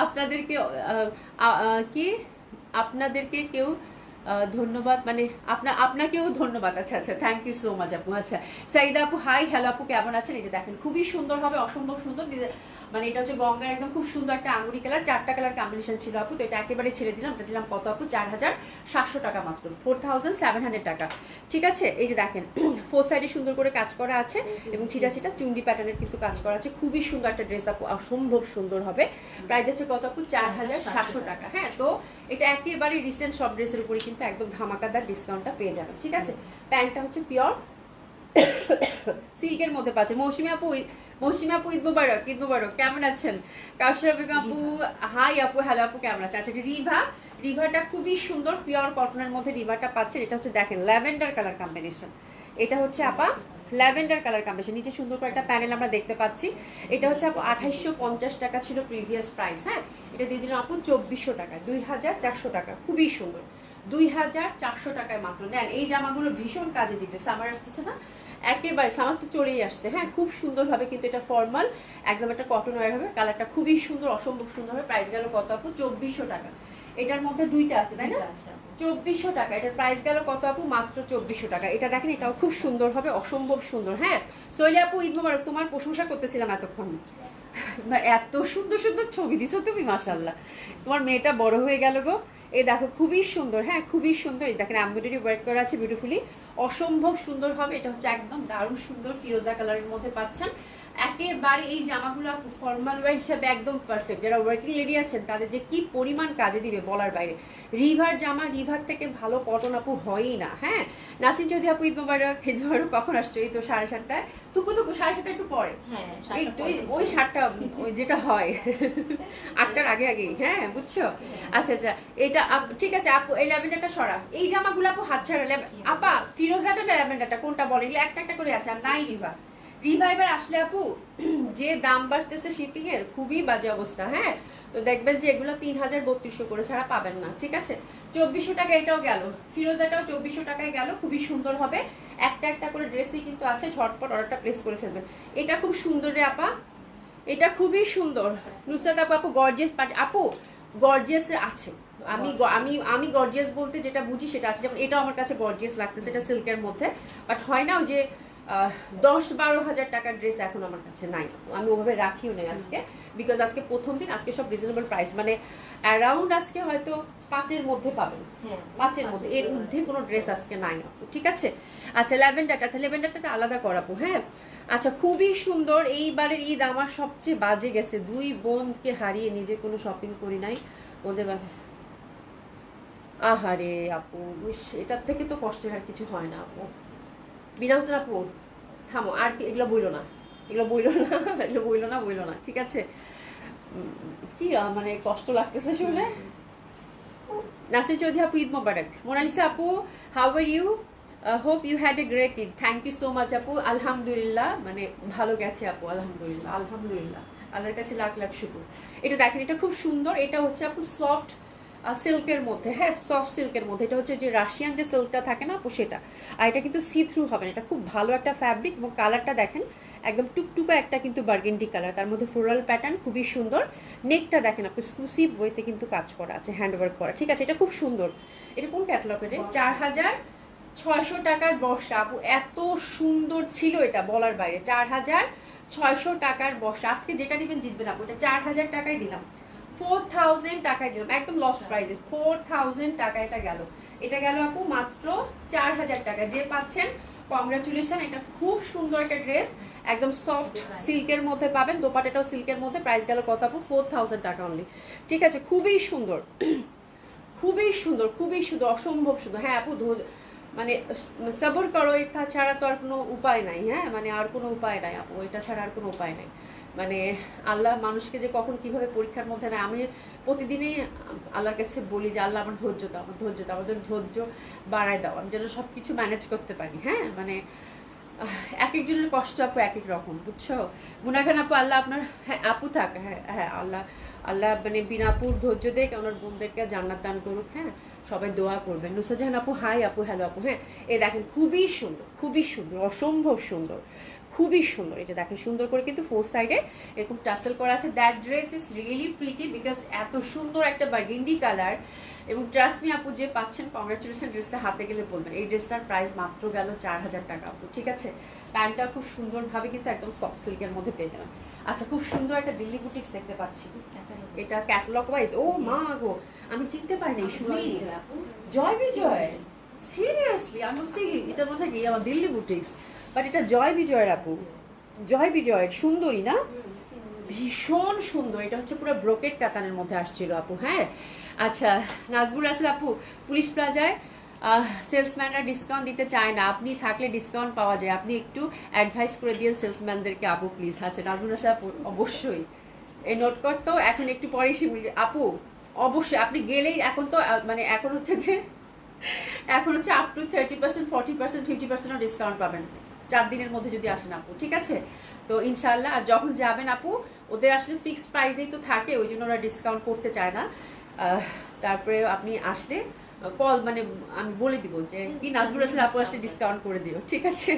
আপনাদেরকে কি আপনাদেরকে কেউ ধন্যবাদ, মানে আপনাকেও ধন্যবাদ। আচ্ছা আচ্ছা, থ্যাংক ইউ সো মাচ আপু। আচ্ছা, সাইদা আপু হাই, হ্যালো আপু কেমন আছেন? এই যে দেখেন, খুবই সুন্দর হবে, অসম্ভব সুন্দর। মানে এটা হচ্ছে গঙ্গার একদম খুব সুন্দর একটা আঙ্গুরি কালার, 4টা কালার কম্বিনেশন ছিল আপু। তো এটা একেবারে ছেড়ে দিলাম, এটা দিলাম কত আপু? 4700 টাকা মাত্র, 4700 টাকা। ঠিক আছে, এই যে দেখেন, ফোর সাইডে সুন্দর করে কাজ করা আছে এবং ছিটা ছিটা চুন্ডি প্যাটার্নের কিন্তু কাজ করা আছে। খুবই সুন্দর একটা ড্রেস আপু, অসম্ভব সুন্দর হবে। প্রাইস আছে কত আপু? 4700 টাকা। হ্যাঁ, তো এটা একেবারে রিসেন্ট সব ড্রেসের উপরে কিন্তু একদম ধামাকাদার ডিসকাউন্টটা পেয়ে যাবেন। ঠিক আছে, প্যান্টটা হচ্ছে পিওর সিল্কের মধ্যে পাচ্ছে। মৌসুমী আপু, ঈদ মোবারক, ঈদ মোবারক কেমন আছেন? কাউসার বেগম আপু হাই আপু, হ্যালো আপু কেমন আছেন? আচ্ছা, রিভাটা খুবই সুন্দর, পিওর কটনের মধ্যে রিভাটা পাচ্ছেন। এটা হচ্ছে দেখেন ল্যাভেন্ডার কালার কম্বিনেশন, এটা হচ্ছে আপা ল্যাভেন্ডার কালার কম্বিনেশন। নিচে সুন্দর করে একটা প্যানেল আমরা দেখতে পাচ্ছি। এটা হচ্ছে আপু 2850 টাকা ছিল প্রিভিয়াস প্রাইস। হ্যাঁ, এটা দিয়ে দিলাম আপু 2400 টাকা, 2400 টাকা। খুবই সুন্দর, 2400 টাকায় মাত্র নেন। এই জামাগুলো ভীষণ কাজে দিবে, সামার আসতেছে না, একেবারে সামার তো চলেই আসছে। হ্যাঁ, খুব সুন্দর হবে কিন্তু এটা ফর্মাল, একদম একটা কটন ওয়্যার হবে। কালারটা খুবই সুন্দর, অসম্ভব সুন্দর হবে। প্রাইস গেল কত আপু? 2400 টাকা। এটার মধ্যে দুইটা আছে তাই না? 2400 টাকা। এটার প্রাইস গেল কত আপু? মাত্র 2400 টাকা। এটা দেখেন, এটাও খুব সুন্দর হবে, অসম্ভব সুন্দর। হ্যাঁ, সোহেলি আপু ঈদ মোবারক, তোমার প্রশংসা করতেছিলাম এতক্ষণ, এত সুন্দর সুন্দর ছবি দিছো তুমি, মাশাআল্লাহ। তোমার মেয়েটা বড় হয়ে গেল গো। এই দেখো, খুবই সুন্দর। হ্যাঁ, খুবই সুন্দর। এই দেখেন, এমব্রয়ডারি ওয়ার্ক করা আছে বিউটিফুলি, অসম্ভব সুন্দর হবে। এটা হচ্ছে একদম দারুণ সুন্দর ফিরোজা কালারের মধ্যে পাচ্ছেন। একেবারে এই জামাগুলো ফর্মাল ওয়্যার হিসাবে একদম পারফেক্ট। যারা ওয়ার্কিং লেডি আছেন তাদের যে কি পরিমাণ কাজে দিবে বলার বাইরে। রিভার জামা, রিভার থেকে ভালো কটন আপু হয়ই না। হ্যাঁ, নাসিন চৌধুরী আপু ঈদ মোবারক। ঈদ মোবারক কখন আসছো? এই তো 7:30টায়। থুকু 7:30 একটু পরে, ওই 7টা, ওই যেটা হয় 8টার আগে আগেই। হ্যাঁ, বুঝছো? আচ্ছা আচ্ছা, এটা ঠিক আছে আপু, এই ল্যাভেন্ডারটা সরা। এই জামাগুলো আপু হাত ছাড়া আপা, ফিরোজাটা ল্যাভেন্ডারটা কোনটা বলেন? এগুলো একটা একটা করে আছে, আর নাই রিভাইভার আসলে আপু যে দাম বাড়তেছে শিপিং এর, খুবই বাজে অবস্থা। হ্যাঁ, তো দেখবেন যে এগুলো 3000-3200 করে ছাড়া পাবেন না। ঠিক আছে, 2400 টাকা এটাও গেল, ফিরোজাটাও 2400 টাকায় গেল। খুবই সুন্দর হবে, একটা একটা করে ড্রেসই কিন্তু আছে, ঝটপট অর্ডারটা প্লেস করে ফেলবেন। এটা খুব সুন্দর রে আপা, এটা খুবই সুন্দর। নুসরাত আপু, আপু গর্জিয়াস পার্টি আপু, গর্জিয়াস আছে। আমি আমি আমি গর্জিয়াস বলতে যেটা বুঝি সেটা আছে। যেমন এটা আমার কাছে গর্জিয়াস লাগতেছে, এটা সিল্কের মধ্যে। বাট হয় না যে 10-12 হাজার টাকার ড্রেস এখন আমার কাছে নাই, আমি ওভাবে রাখিও নেই আজকে, বিকজ আজকে প্রথম দিন, আজকে সব রিজনেবল প্রাইস, মানে অ্যারাউন্ড আজকে হয়তো 5-এর মধ্যে পাবেন, 5-এর মধ্যে, এর ঊর্ধ্বে কোনো ড্রেস আজকে নাই আপু। ঠিক আছে, আচ্ছা ল্যাভেন্ডারটা, আচ্ছা ল্যাভেন্ডারটা আলাদা করাবো। হ্যাঁ, আচ্ছা, খুবই সুন্দর। এইবারের ঈদ আমার সবচেয়ে বাজে গেছে, 2 বোনকে হারিয়ে নিজে কোনো শপিং করি নাই, ওদের বাজে। আহারে আপু, এটার থেকে তো কষ্টের আর কিছু হয় না আপু। বিনা হোসেন আপু থামো, আর কি এগুলো বইলো না, এগুলো বইলো না, এগুলো বইলো না, ঠিক আছে। কি মানে কষ্ট লাগতেছে শুনে। নাসির চৌধুরী আপু ঈদ মোবারক। মোনালিসা আপু how are you, hope you had a great Eid. Thank you so much আপু। আলহামদুলিল্লাহ, মানে ভালো গেছে আপু, আলহামদুলিল্লাহ আলহামদুলিল্লাহ, আল্লাহর কাছে লাখ লাখ শুকর। এটা দেখেন, এটা খুব সুন্দর। এটা হচ্ছে আপু সফট সিল্কের মধ্যে, হ্যাঁ সফট সিল্কের মধ্যে। এটা হচ্ছে যে রাশিয়ান যে সিল্কটা থাকে না আপু সেটা। আর এটা কিন্তু সি থ্রু হবে না, এটা খুব ভালো একটা ফ্যাব্রিক। এবং কালারটা দেখেন একদম টুকটুকা একটা কিন্তু বার্গেন্ডি কালার, তার মধ্যে ফ্লোরাল প্যাটার্ন, খুবই সুন্দর। নেকটা দেখেন আপু এক্সক্লুসিভ ওয়েতে কিন্তু কাজ করা আছে, হ্যান্ড ওয়ার্ক করা, ঠিক আছে। এটা খুব সুন্দর। এটা কোন ক্যাটালগের? 4600 টাকার বর্ষা আপু, এত সুন্দর ছিল এটা বলার বাইরে। 4600 টাকার বর্ষা। আজকে যেটা নেবেন জিতবেন আপু। এটা 4000 টাকায় দিলাম, 4000 টাকায় দিলাম, একদম লস প্রাইসেস। 4000 টাকা এটা গেল, এটা গেল আপু মাত্র 4000 টাকা। যে পাচ্ছেন কংগ্রাচুলেশন। এটা খুব সুন্দর একটা ড্রেস, একদম সফট সিল্কের মধ্যে পাবেন, দোপাটাটাও সিল্কের মধ্যে। প্রাইস গেল কত আপু? 4000 টাকা অনলি, ঠিক আছে। খুবই সুন্দর, খুবই সুন্দর, খুবই সুন্দর, অসম্ভব সুন্দর। হ্যাঁ আপু মানে সবর করো, এটা ছাড়া তো আর কোনো উপায় নাই। হ্যাঁ মানে আর কোনো উপায় নাই আপু, এটা ছাড়া আর কোনো উপায় নাই। মানে আল্লাহ মানুষকে যে কখন কিভাবে পরীক্ষার মধ্যে নেয়, আমি প্রতিদিনই আল্লাহর কাছে বলি যে আল্লাহ আমার ধৈর্য দাও, আমার ধৈর্য দাও, আমাদের ধৈর্য বাড়ায় দাও, আমি যেন সব কিছু ম্যানেজ করতে পারি। হ্যাঁ মানে এক একজনের কষ্ট আপু এক এক রকম, বুঝছো। মুনাখান আপু আল্লাহ আপনার, হ্যাঁ আপু থাক, হ্যাঁ হ্যাঁ আল্লাহ আল্লাহ মানে বিনাপুর ধৈর্য দেখ, ওনার বোনদেরকে জান্নাত দান করুক। হ্যাঁ সবাই দোয়া করবেন। নুসরাজাহান আপু হাই আপু, হ্যালো আপু। হ্যাঁ এই দেখেন খুবই সুন্দর, খুবই সুন্দর, অসম্ভব সুন্দর, খুবই সুন্দর। এটা দেখেন সুন্দর করে কিন্তু ফোর সাইডে এরকম টাসেল করা আছে। That dress is really pretty because এত সুন্দর একটা বার্গেন্ডি কালার। এবং ট্রাস্ট মি আপু, যে পাচ্ছেন কংগ্রাচুলেশন, ড্রেসটা হাতে গেলে বলবেন। এই ড্রেসটার প্রাইস মাত্র গেল 4000 টাকা আপু, ঠিক আছে। প্যান্টটা খুব সুন্দরভাবে কিন্তু একদম সফট সিল্কের মধ্যে পেয়ে যাবেন। আচ্ছা খুব সুন্দর একটা দিল্লি বুটিক্স দেখতে পাচ্ছি, এটা ক্যাটালগ ওয়াইজ। ও মা গো, আমি চিনতে পারিনি। শুনি জয় বিজয়, সিরিয়াসলি আমি বলছি এটা মনে হয় আমার দিল্লি বুটিক্স, বাট এটা জয় বিজয়ের আপু, জয় বিজয়ের। সুন্দরী না, ভীষণ সুন্দর। এটা হচ্ছে পুরো ব্রোকেট কাতানের মধ্যে আসছিল আপু। হ্যাঁ আচ্ছা নাজবুল রাসেল আপু, পুলিশ প্লাজায় সেলসম্যানরা ডিসকাউন্ট দিতে চায় না, আপনি থাকলে ডিসকাউন্ট পাওয়া যায়, আপনি একটু অ্যাডভাইস করে দিন সেলসম্যানদেরকে আপু প্লিজ। আচ্ছা নাজবুল রাসেল আপু অবশ্যই এই নোট করতো, এখন একটু পরেই সে বলি আপু অবশ্যই আপনি গেলেই। এখন তো মানে এখন হচ্ছে যে এখন হচ্ছে আপ টু 30%, 40%, 50% ডিসকাউন্ট পাবেন 4 দিনের মধ্যে যদি আসেন আপু, ঠিক আছে। তো ইনশাল্লাহ আর যখন যাবেন আপু, ওদের আসলে ফিক্সড প্রাইসেই তো থাকে, ওই জন্য ওরা ডিসকাউন্ট করতে চায় না। তারপরে আপনি আসলে কল মানে আমি বলে দিব যে কি নাজবুল রাসেল আপু আসলে ডিসকাউন্ট করে দিও, ঠিক আছে।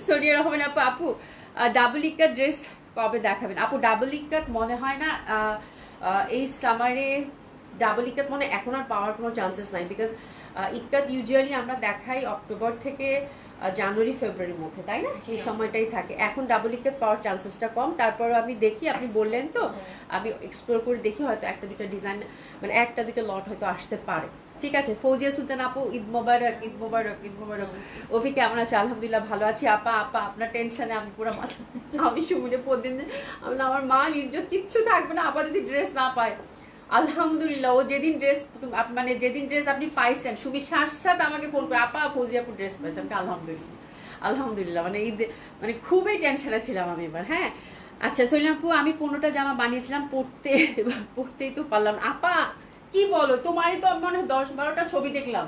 সোনিয়া রহমান আপু, আপু ডাবল ইকাত ড্রেস কবে দেখাবেন আপু? ডাবল ইকাত মনে হয় না এই সামারে, ডাবল ইকাত মনে এখন আর পাওয়ার কোনো চান্সেস নাই। বিকজ ইকাত ইউজুয়ালি আমরা দেখাই অক্টোবর থেকে জানুয়ারি ফেব্রুয়ারির মধ্যে, তাই না? সেই সময়টাই থাকে। এখন ডাবল ইকাত পাওয়ার চান্সেসটা কম। তারপর আমি দেখি, আপনি বললেন তো, আমি এক্সপ্লোর করে দেখি, হয়তো একটা দুটো ডিজাইন মানে একটা দুটো লট হয়তো আসতে পারে, ঠিক আছে। ফৌজিয়া সুলতান আপু ঈদ মোবারক, ঈদ মোবারক, ঈদ মোবারক। অভি কেমন আছে? আলহামদুলিল্লাহ ভালো আছি আপা। আপা আপনার টেনশনে আমি পুরো আমি শুনে প্রতিদিন আমার মা ইজ্জত কিচ্ছু থাকবে না আপা যদি ড্রেস না পায়। আলহামদুলিল্লাহ ও যেদিন ড্রেস মানে যেদিন ড্রেস আপনি পাইছেন, সুমি সাথে আমাকে ফোন করে আপা ফৌজি আপু ড্রেস পাইছেন। আলহামদুলিল্লাহ আলহামদুলিল্লাহ, মানে ঈদ মানে খুবই টেনশনে ছিলাম আমি এবার। হ্যাঁ আচ্ছা সলিনা আপু, আমি 15টা জামা বানিয়েছিলাম, পড়তেই তো পারলাম। আপা কি বলো, তোমারই তো মনে হয় 10-12টা ছবি দেখলাম,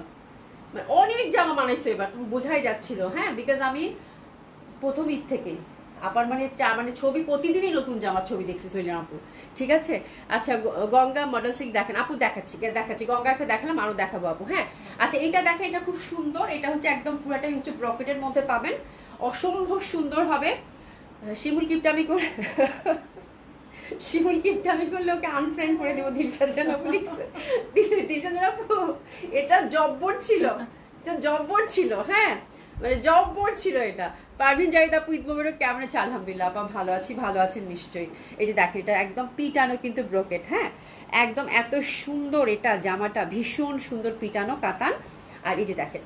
মানে অনেক জামা বানাইছো এবার, তুমি বোঝাই যাচ্ছিল। হ্যাঁ বিকজ আমি প্রথম ঈদ থেকেই আবার মানে ছবি প্রতিদিনই নতুন জামার ছবি দেখছি সলিনা আপু, ঠিক আছে। আচ্ছা গঙ্গা মডেল সিল্ক দেখেন আপু, দেখাচ্ছি গঙ্গা একটা দেখালাম, আরো দেখাবো আপু। হ্যাঁ আচ্ছা এইটা দেখেন, এটা খুব সুন্দর। এটা হচ্ছে একদম পুরাটাই হচ্ছে ব্রকেটের মধ্যে পাবেন, অসম্ভব সুন্দর হবে। শিমুল কিপটামি করে শিমুল কিপটামি করলে ওকে আনফ্রেন্ড করে দেবো দিলশাদ জানা প্লিজ। দিলশাদ জানা আপু এটা জব্বর ছিল, এটা জব্বর ছিল। হ্যাঁ মানে জব্বর ছিল এটা। পারভিন জাহিদ আপু ঈদ মোবারক, কেমন আছে? আলহামদুলিল্লাহ আপা ভালো আছি, ভালো আছেন নিশ্চয়ই। এই যে দেখেন এটা একদম পিটানো কিন্তু ব্রোকেট, হ্যাঁ একদম এত সুন্দর। এটা জামাটা ভীষণ সুন্দর পিটানো কাতান। আর এই যে দেখেন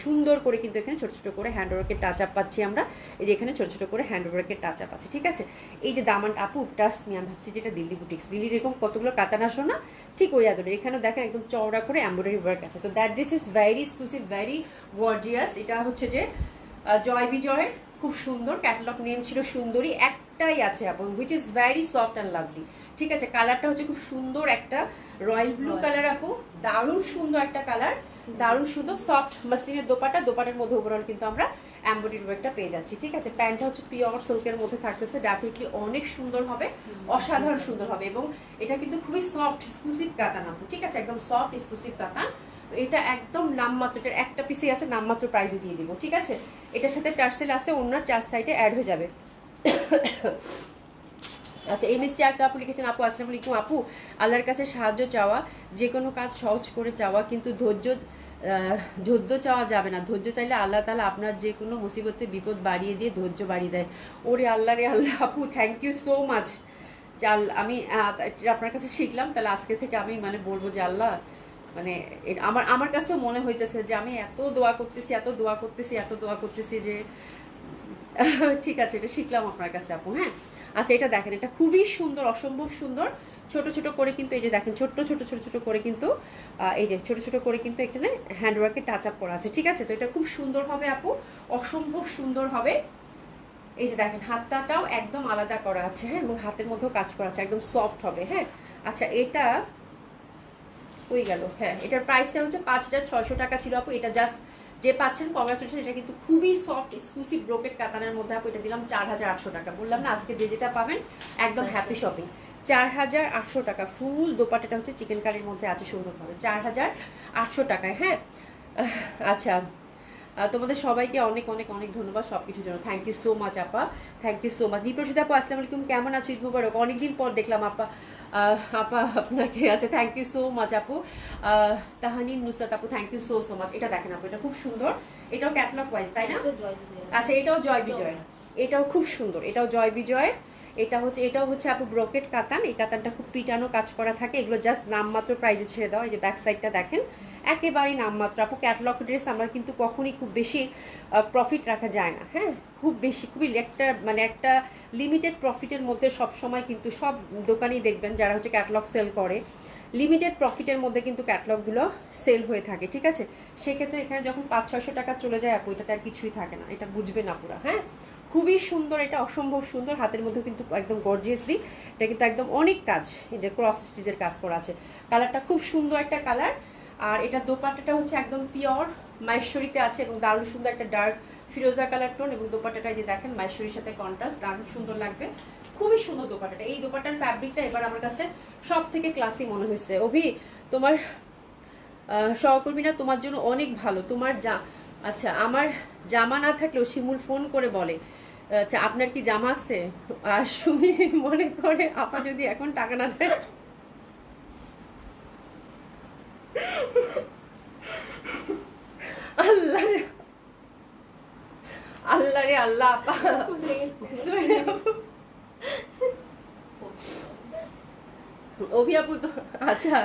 সুন্দর করে কিন্তু এখানে ছোট ছোট করে হ্যান্ডওয়ার্কের টাচ আপ পাচ্ছি আমরা। এই যে এখানে ছোট ছোট করে হ্যান্ডওয়ার্কের টাচ আপ আছে, ঠিক আছে। এই যে দামান আপু ট্রাস্ট মি, আমি ভাবছি যেটা দিল্লি বুটিক্স, দিল্লির এরকম কতগুলো কাতান আসলো না, ঠিক ওই আদরে এখানেও দেখেন একদম চওড়া করে এমব্রয়ডারি ওয়ার্ক আছে। তো that dress is very exclusive, very gorgeous. এটা হচ্ছে যে জয় বিজয়ের খুব সুন্দর। ক্যাটালগ নেম ছিল সুন্দরী, একটাই আছে আপু, which is very soft and lovely. ঠিক আছে, কালারটা হচ্ছে খুব সুন্দর একটা রয়্যাল ব্লু কালার আপু, দারুণ সুন্দর একটা কালার, দারুণ সুন্দর সফট মাসলিনের দোপাটা, দোপাটার মধ্যে ওভারঅল কিন্তু আমরা এমব্রয়ডারি ওয়ার্কটা পেয়ে যাচ্ছি। ঠিক আছে, প্যান্টটা হচ্ছে পিওর সিল্কের মধ্যে থাকতেছে, ডেফিনেটলি অনেক সুন্দর হবে, অসাধারণ সুন্দর হবে। এবং এটা কিন্তু খুবই সফট এক্সক্লুসিভ কাতান আপু। ঠিক আছে, একদম সফট এক্সক্লুসিভ কাতান। এটা একদম নামমাত্র, এটার একটা পিসে আছে, নামমাত্র প্রাইসে দিয়ে দিব। ঠিক আছে, এটার সাথে টার্সেল আছে, অন্য চার সাইডে অ্যাড হয়ে যাবে। আচ্ছা, এই মিষ্টি একটা আপু লিখেছেন, আপু আসসালামু আলাইকুম আপু, আল্লাহর কাছে সাহায্য চাওয়া, যে কোনো কাজ সহজ করে চাওয়া, কিন্তু ধৈর্য চাওয়া যাবে না। ধৈর্য চাইলে আল্লাহ তাআলা আপনার যে কোনো মুসিবতে বিপদ বাড়িয়ে দিয়ে ধৈর্য বাড়িয়ে দেয়। ওরে আল্লাহ রে আল্লাহ আপু, থ্যাংক ইউ সো মাচ। চাল আমি আপনার কাছে শিখলাম, তাহলে আজকে থেকে আমি মানে বলবো যে আল্লাহ, মানে আমার কাছেও মনে হইতেছে যে আমি এত দোয়া করতেছি, এত দোয়া করতেছি, এত দোয়া করতেছি যে ঠিক আছে, এটা শিখলাম আপনার কাছে আপু। হ্যাঁ, আচ্ছা, এটা দেখেন, এটা খুবই সুন্দর, অসম্ভব সুন্দর। ছোট ছোট করে কিন্তু এই যে দেখেন, ছোট ছোট ছোট ছোট করে কিন্তু এই যে ছোট ছোট করে কিন্তু এখানে হ্যান্ডওয়ার্কে টাচ আপ করা আছে। ঠিক আছে, তো এটা খুব সুন্দর হবে আপু, অসম্ভব সুন্দর হবে। এই যে দেখেন, হাতটাও একদম আলাদা করা আছে, হ্যাঁ, এবং হাতের মধ্যেও কাজ করা আছে, একদম সফট হবে। হ্যাঁ, আচ্ছা, এটা হয়ে গেল। হ্যাঁ, এটার প্রাইসটা হচ্ছে 5,600 টাকা ছিল আপু। এটা জাস্ট যে পাচ্ছেন কংগ্রাচুলেশন, এটা কিন্তু খুবই সফট এক্সক্লুসিভ ব্রোকেট কাতানের মধ্যে আপু। এটা দিলাম 4,800 টাকা। বললাম না আজকে যে যেটা পাবেন একদম হ্যাপি শপিং। 4,800 টাকা ফুল দোপাটাটা হচ্ছে চিকেন কারির মধ্যে আছে সুন্দরভাবে, 4,800 টাকায়। হ্যাঁ, আচ্ছা, তোমাদের সবাইকে অনেক অনেক অনেক ধন্যবাদ সবকিছুর জন্য। থ্যাংক ইউ সো মাচ আপা, থ্যাংক ইউ সো মাচ। নিপ্রসিদা আপু আসসালামু আলাইকুম, কেমন আছো? ঈদ মুবারক, অনেকদিন পর দেখলাম আপা। আপা আপনাকে, আচ্ছা, থ্যাংক ইউ সো মাচ আপু। তাহানিন নুসরাত আপু, thank you so so much. এটা দেখেন আপু, এটা খুব সুন্দর, এটাও ক্যাটলগ ওয়াইজ, তাই না? আচ্ছা, এটাও জয় বিজয়, এটাও খুব সুন্দর, এটাও জয় বিজয়। এটাও হচ্ছে আপু ব্রোকেট কাতান। এই কাতানটা খুব পিটানো কাজ করা থাকে। এগুলো জাস্ট নামমাত্র প্রাইজে ছেড়ে দেওয়া। এই যে ব্যাক সাইডটা দেখেন, একেবারেই নামমাত্র আপু। ক্যাটালগ ড্রেস আমরা কিন্তু কখনই খুব বেশি প্রফিট রাখা যায় না। হ্যাঁ, খুব বেশি, খুবই একটা লিমিটেড প্রফিটের মধ্যে সব সময় কিন্তু সব দোকানেই দেখবেন যারা হচ্ছে ক্যাটালগ সেল করে, লিমিটেড প্রফিটের মধ্যে কিন্তু ক্যাটালগুলো সেল হয়ে থাকে। ঠিক আছে, সেক্ষেত্রে এখানে যখন 500-600 টাকা চলে যায় আপু, এটাতে আর কিছুই থাকে না, এটা বুঝবে না পুরা। হ্যাঁ, খুবই সুন্দর, এটা অসম্ভব সুন্দর। হাতের মধ্যে কিন্তু একদম গর্জিয়াসলি, এটা কিন্তু একদম অনেক কাজ, এই যে ক্রস স্টিচের কাজ করা আছে। কালারটা খুব সুন্দর একটা কালার। আর এটা দোপাট্টাটা হচ্ছে একদম পিওর মাহেশ্বরীতে আছে এবং দারুণ সুন্দর একটা ডার্ক ফিরোজা কালার টোন। এবং দোপাট্টাটা যে দেখেন মাহেশ্বরীর সাথে কন্ট্রাস্ট, দারুণ সুন্দর লাগবে, খুবই সুন্দর দোপাট্টাটা। এই দোপাট্টার ফ্যাব্রিকটা এবার আমার কাছে সব থেকে ক্লাসি মনে হয়েছে। অভি, তোমার সহকর্মীরা তোমার জন্য অনেক ভালো। তোমার আচ্ছা, আমার জামা না থাকলেও শিমুল ফোন করে বলে, আচ্ছা আপনার কি জামা আছে? আর সুমি মনে করে আপা যদি এখন টাকা না দেয়, আল্লাহ আল্লাহ রে আল্লাহ আপা। অভিয়াপু তো, আচ্ছা,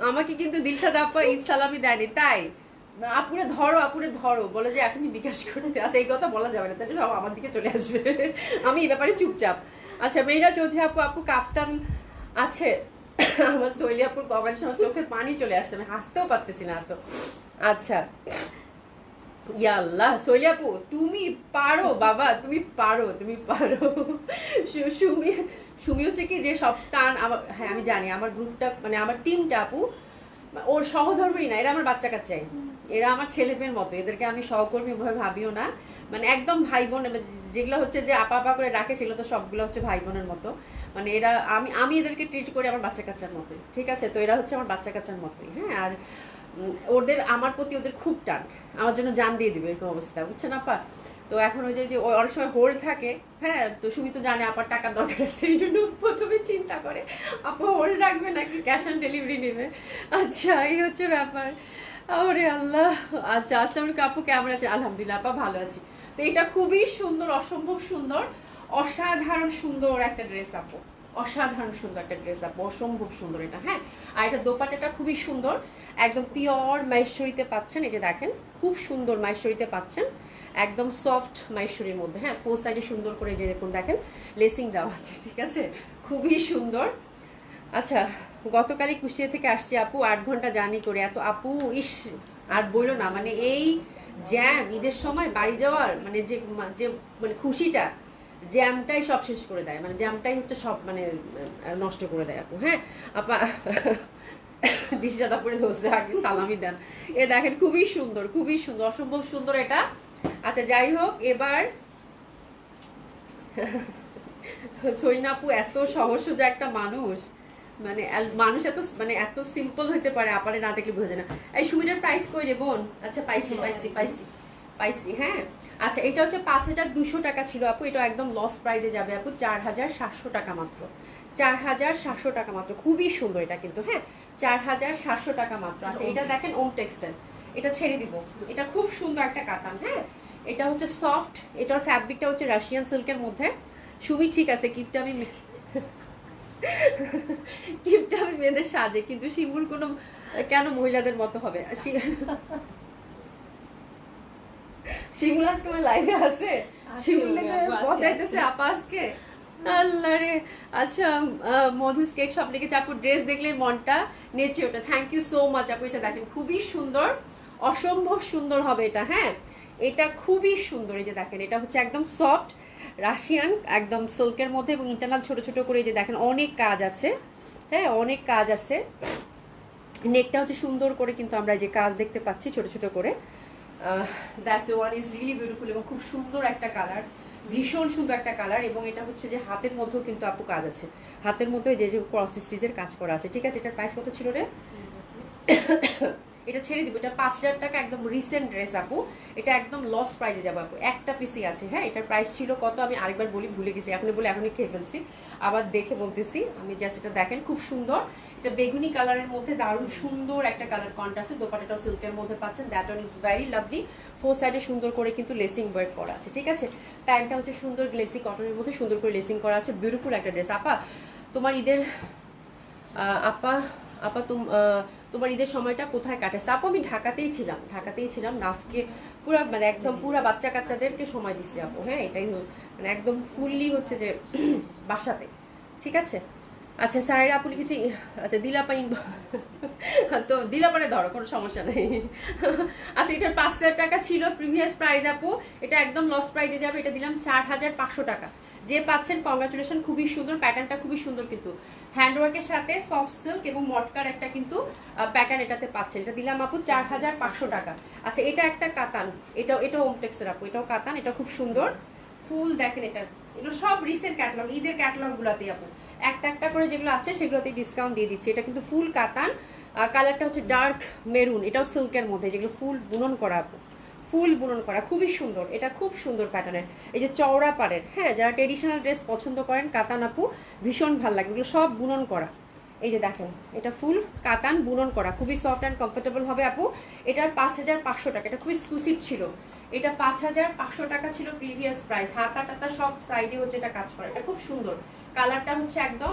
আমাকে কিন্তু দিলশাদ আপা ঈদ সালামি দেয়নি, তাই আপুরে ধরো, আপুরে ধরো, বলে যে এখনই বিকাশ করতে। আচ্ছা, এই কথা বলা যাবে না, তাহলে সব আমার দিকে চলে আসবে, আমি এই ব্যাপারে চুপচাপ। আচ্ছা, মেয়েরা চৌধুরী আপু, আপু কাফতান আছে? আমার শৈলী আপুর কমেন্ট সময় চোখে পানি চলে আসছে, আমি হাসতেও পারতেছি না তো। আচ্ছা, ইয়া আল্লাহ, শৈলী আপু তুমি পারো বাবা, তুমি পারো, তুমি পারো। সুমি সুমি হচ্ছে কি যে সব টান আমার, হ্যাঁ আমি জানি, আমার গ্রুপটা মানে আমার টিমটা আপু ওর সহধর্মী না, এরা আমার বাচ্চা কাচ্চাই, এরা আমার ছেলে মেয়ের মতো, এদেরকে আমি সহকর্মী ভাবে ভাবিও না, মানে একদম ভাই বোন। যেগুলো হচ্ছে যে আপা আপা করে রাখে সেগুলো তো সবগুলো হচ্ছে ভাই বোনের মতো, মানে এরা আমি এদেরকে ট্রিট করি আমার বাচ্চা কাচ্চার মতোই। ঠিক আছে, তো এরা হচ্ছে আমার বাচ্চা কাচ্চার মতোই। হ্যাঁ, আর ওদের আমার প্রতি ওদের খুব টান, আমার জন্য জান দিয়ে দিবে এরকম অবস্থা, বুঝছেন আপা? তো এখন ওই যে অনেক সময় হোল্ড থাকে, হ্যাঁ, তো সুমি তো জানে আপার টাকার দরকার আছে, এই জন্য প্রথমে চিন্তা করে আপা হোল্ড রাখবে নাকি ক্যাশ অন ডেলিভারি নেবে। আচ্ছা, এই হচ্ছে ব্যাপার। ওরে আল্লাহ। আচ্ছা, আসসালামু আলাইকুম আপু, কেমন আছে? আলহামদুলিল্লাহ আপা, ভালো আছি। তো এটা খুবই সুন্দর, অসম্ভব সুন্দর, অসাধারণ সুন্দর একটা ড্রেস আপু, অসাধারণ সুন্দর একটা ড্রেস আপু, অসম্ভব সুন্দর এটা। হ্যাঁ, আর এটা দোপাট্টাটা খুবই সুন্দর, একদম পিওর মাহেশ্বরীতে পাচ্ছেন। এটা দেখেন, খুব সুন্দর মাহেশ্বরীতে পাচ্ছেন, একদম সফট মাহেশ্বরীর মধ্যে। হ্যাঁ, ফোর সাইডে সুন্দর করে যে দেখুন দেখেন লেসিং দেওয়া আছে। ঠিক আছে, খুবই সুন্দর। আচ্ছা, গতকালই কুষ্টিয়া থেকে আসছি আপু, 8 ঘন্টা জার্নি করে, এত আপু ইস আর বইলো না, মানে এই জ্যাম ঈদের সময় বাড়ি যাওয়ার মানে যে যে মানে খুশিটা, জ্যামটাই সব শেষ করে দেয়, মানে জ্যামটাই হচ্ছে সব মানে নষ্ট করে দেয় আপু। হ্যাঁ আপা দিশাটা পরে ধরছে, আগে সালামি দেন। এ দেখেন খুবই সুন্দর, খুবই সুন্দর, অসম্ভব সুন্দর এটা। আচ্ছা যাই হোক, এবার সরিনা আপু এত সহজ সোজা একটা মানুষ, মানে মানুষ এত মানে এত সিম্পল হইতে পারে, আপারে না দেখলে বোঝা যায় না। এই সুমিটার প্রাইস কই রে বোন? আচ্ছা পাইছি পাইছি পাইছি পাইছি, হ্যাঁ। আচ্ছা এটা হচ্ছে 5,200 টাকা ছিল আপু, এটা একদম লস প্রাইজে যাবে আপু 4,700 টাকা মাত্র, 4,700 টাকা মাত্র। খুবই সুন্দর এটা কিন্তু, হ্যাঁ 4,700 টাকা মাত্র। আচ্ছা এটা দেখেন ওমটেক্সের, এটা ছেড়ে দিব, এটা খুব সুন্দর একটা কাতান, হ্যাঁ এটা হচ্ছে সফট, এটার ফ্যাব্রিকটা হচ্ছে রাশিয়ান সিল্কের মধ্যে। সুমি ঠিক আছে, কিপটা আমি কিপটা আমি মেয়েদের সাজে, কিন্তু শিমুল কোনো কেন মহিলাদের মতো হবে? শিমুল আজকে আমার লাইভে আছে, শিমুল পচাইতেছে আপা আজকে, আল্লাহ রে। আচ্ছা মধুস কেক শপ লিখেছে আপু ড্রেস দেখলে মনটা নেচে ওঠে। থ্যাংক ইউ সো মাচ আপু, এটা দেখেন খুবই সুন্দর, অসম্ভব সুন্দর হবে এটা, হ্যাঁ এটা খুবই সুন্দর। এই যে দেখেন এটা হচ্ছে একদম সফট রাশিয়ান একদম সিল্কের মধ্যে, এবং ইন্টারনাল ছোট ছোট করে এই যে দেখেন অনেক কাজ আছে, হ্যাঁ অনেক কাজ আছে। নেকটা হচ্ছে সুন্দর করে কিন্তু আমরা যে কাজ দেখতে পাচ্ছি ছোট ছোট করে, that one is really beautiful, এবং খুব সুন্দর একটা কালার, ভীষণ সুন্দর একটা কালার। এবং এটা হচ্ছে যে হাতের মধ্যেও কিন্তু আপু কাজ আছে, হাতের মধ্যে যে যে ক্রস স্টিচের কাজ করা আছে, ঠিক আছে। এটার প্রাইস কত ছিল রে? এটা ছেড়ে দিব, এটা 5,000 টাকা, একদম রিসেন্ট ড্রেস আপু, এটা একদম লস প্রাইজে যাবো আপু, একটা পিসই আছে, হ্যাঁ এটার প্রাইস ছিল কত আমি আরেকবার বলি, ভুলে গেছি এখনই বলে এখনই খেয়ে ফেলছি, আবার দেখে বলতেছি আমি জাস্ট। এটা দেখেন খুব সুন্দর, এটা বেগুনি কালারের মধ্যে দারুণ সুন্দর একটা কালার কন্ট্রাস্টে, দোপাটাটাও সিল্কের মধ্যে পাচ্ছেন, that one is very lovely. Four সাইডে সুন্দর করে কিন্তু লেসিং ওয়ার্ক করা আছে, ঠিক আছে। প্যান্টটা হচ্ছে সুন্দর গ্লেসি কটনের মধ্যে সুন্দর করে লেসিং করা আছে, বিউটিফুল একটা ড্রেস আপা। তোমার ঈদের আপা আপা তোমার ঈদের সময়টা কোথায় কাটেছে? আপু আমি ঢাকাতেই ছিলাম, নাফকে পুরা মানে একদম পুরা বাচ্চা কাচ্চাদেরকে সময় দিচ্ছি আপু, হ্যাঁ এটাই মানে একদম ফুললি হচ্ছে যে বাসাতে, ঠিক আছে। আচ্ছা সাইরা আপু লিখেছি, আচ্ছা দিলাপা তো দিলাপারে ধরো, কোনো সমস্যা নেই। আচ্ছা এটার 5,000 টাকা ছিল প্রিভিয়াস প্রাইস আপু, এটা একদম লস প্রাইজে যাবে, এটা দিলাম 4,500 টাকা। যে পাচ্ছেন কংগ্রাচুলেশন, খুবই সুন্দর প্যাটার্নটা, খুবই সুন্দর কিন্তু হ্যান্ডওয়ার্কের সাথে সফট সিল্ক এবং মটকার একটা কিন্তু প্যাটার্ন এটাতে পাচ্ছেন, এটা দিলাম আপু 4,500 টাকা। আচ্ছা এটা একটা কাতান, এটা ওমটেক্সের আপু, এটাও কাতান, এটা খুব সুন্দর ফুল দেখেন, এগুলো সব রিসেন্ট ক্যাটালগ, ঈদের ক্যাটালগ গুলাতেই আপু একটা একটা করে যেগুলো আছে সেগুলোতে ডিসকাউন্ট দিয়ে দিচ্ছে। এটা কিন্তু ফুল কাতান, কালারটা হচ্ছে ডার্ক মেরুন, এটাও সিল্কের মধ্যে, যেগুলো ফুল বুনন করা আপু, ফুল বুনন করা, খুবই সুন্দর, এটা খুব সুন্দর প্যাটার্নের, এই যে চওড়া পাড়ের, হ্যাঁ যারা ট্রেডিশনাল ড্রেস পছন্দ করেন কাতান আপু ভীষণ ভালো লাগবে, এগুলো সব বুনন করা। এই যে দেখেন এটা ফুল কাতান বুনন করা, খুবই সফট অ্যান্ড কমফোর্টেবল হবে আপু। এটার 5,500 টাকা, এটা খুব এক্সক্লুসিভ ছিল, এটা 5,500 টাকা ছিল প্রিভিয়াস প্রাইস, হাতা টাতা সব সাইডে হচ্ছে এটা কাজ করা, এটা খুব সুন্দর, কালারটা হচ্ছে একদম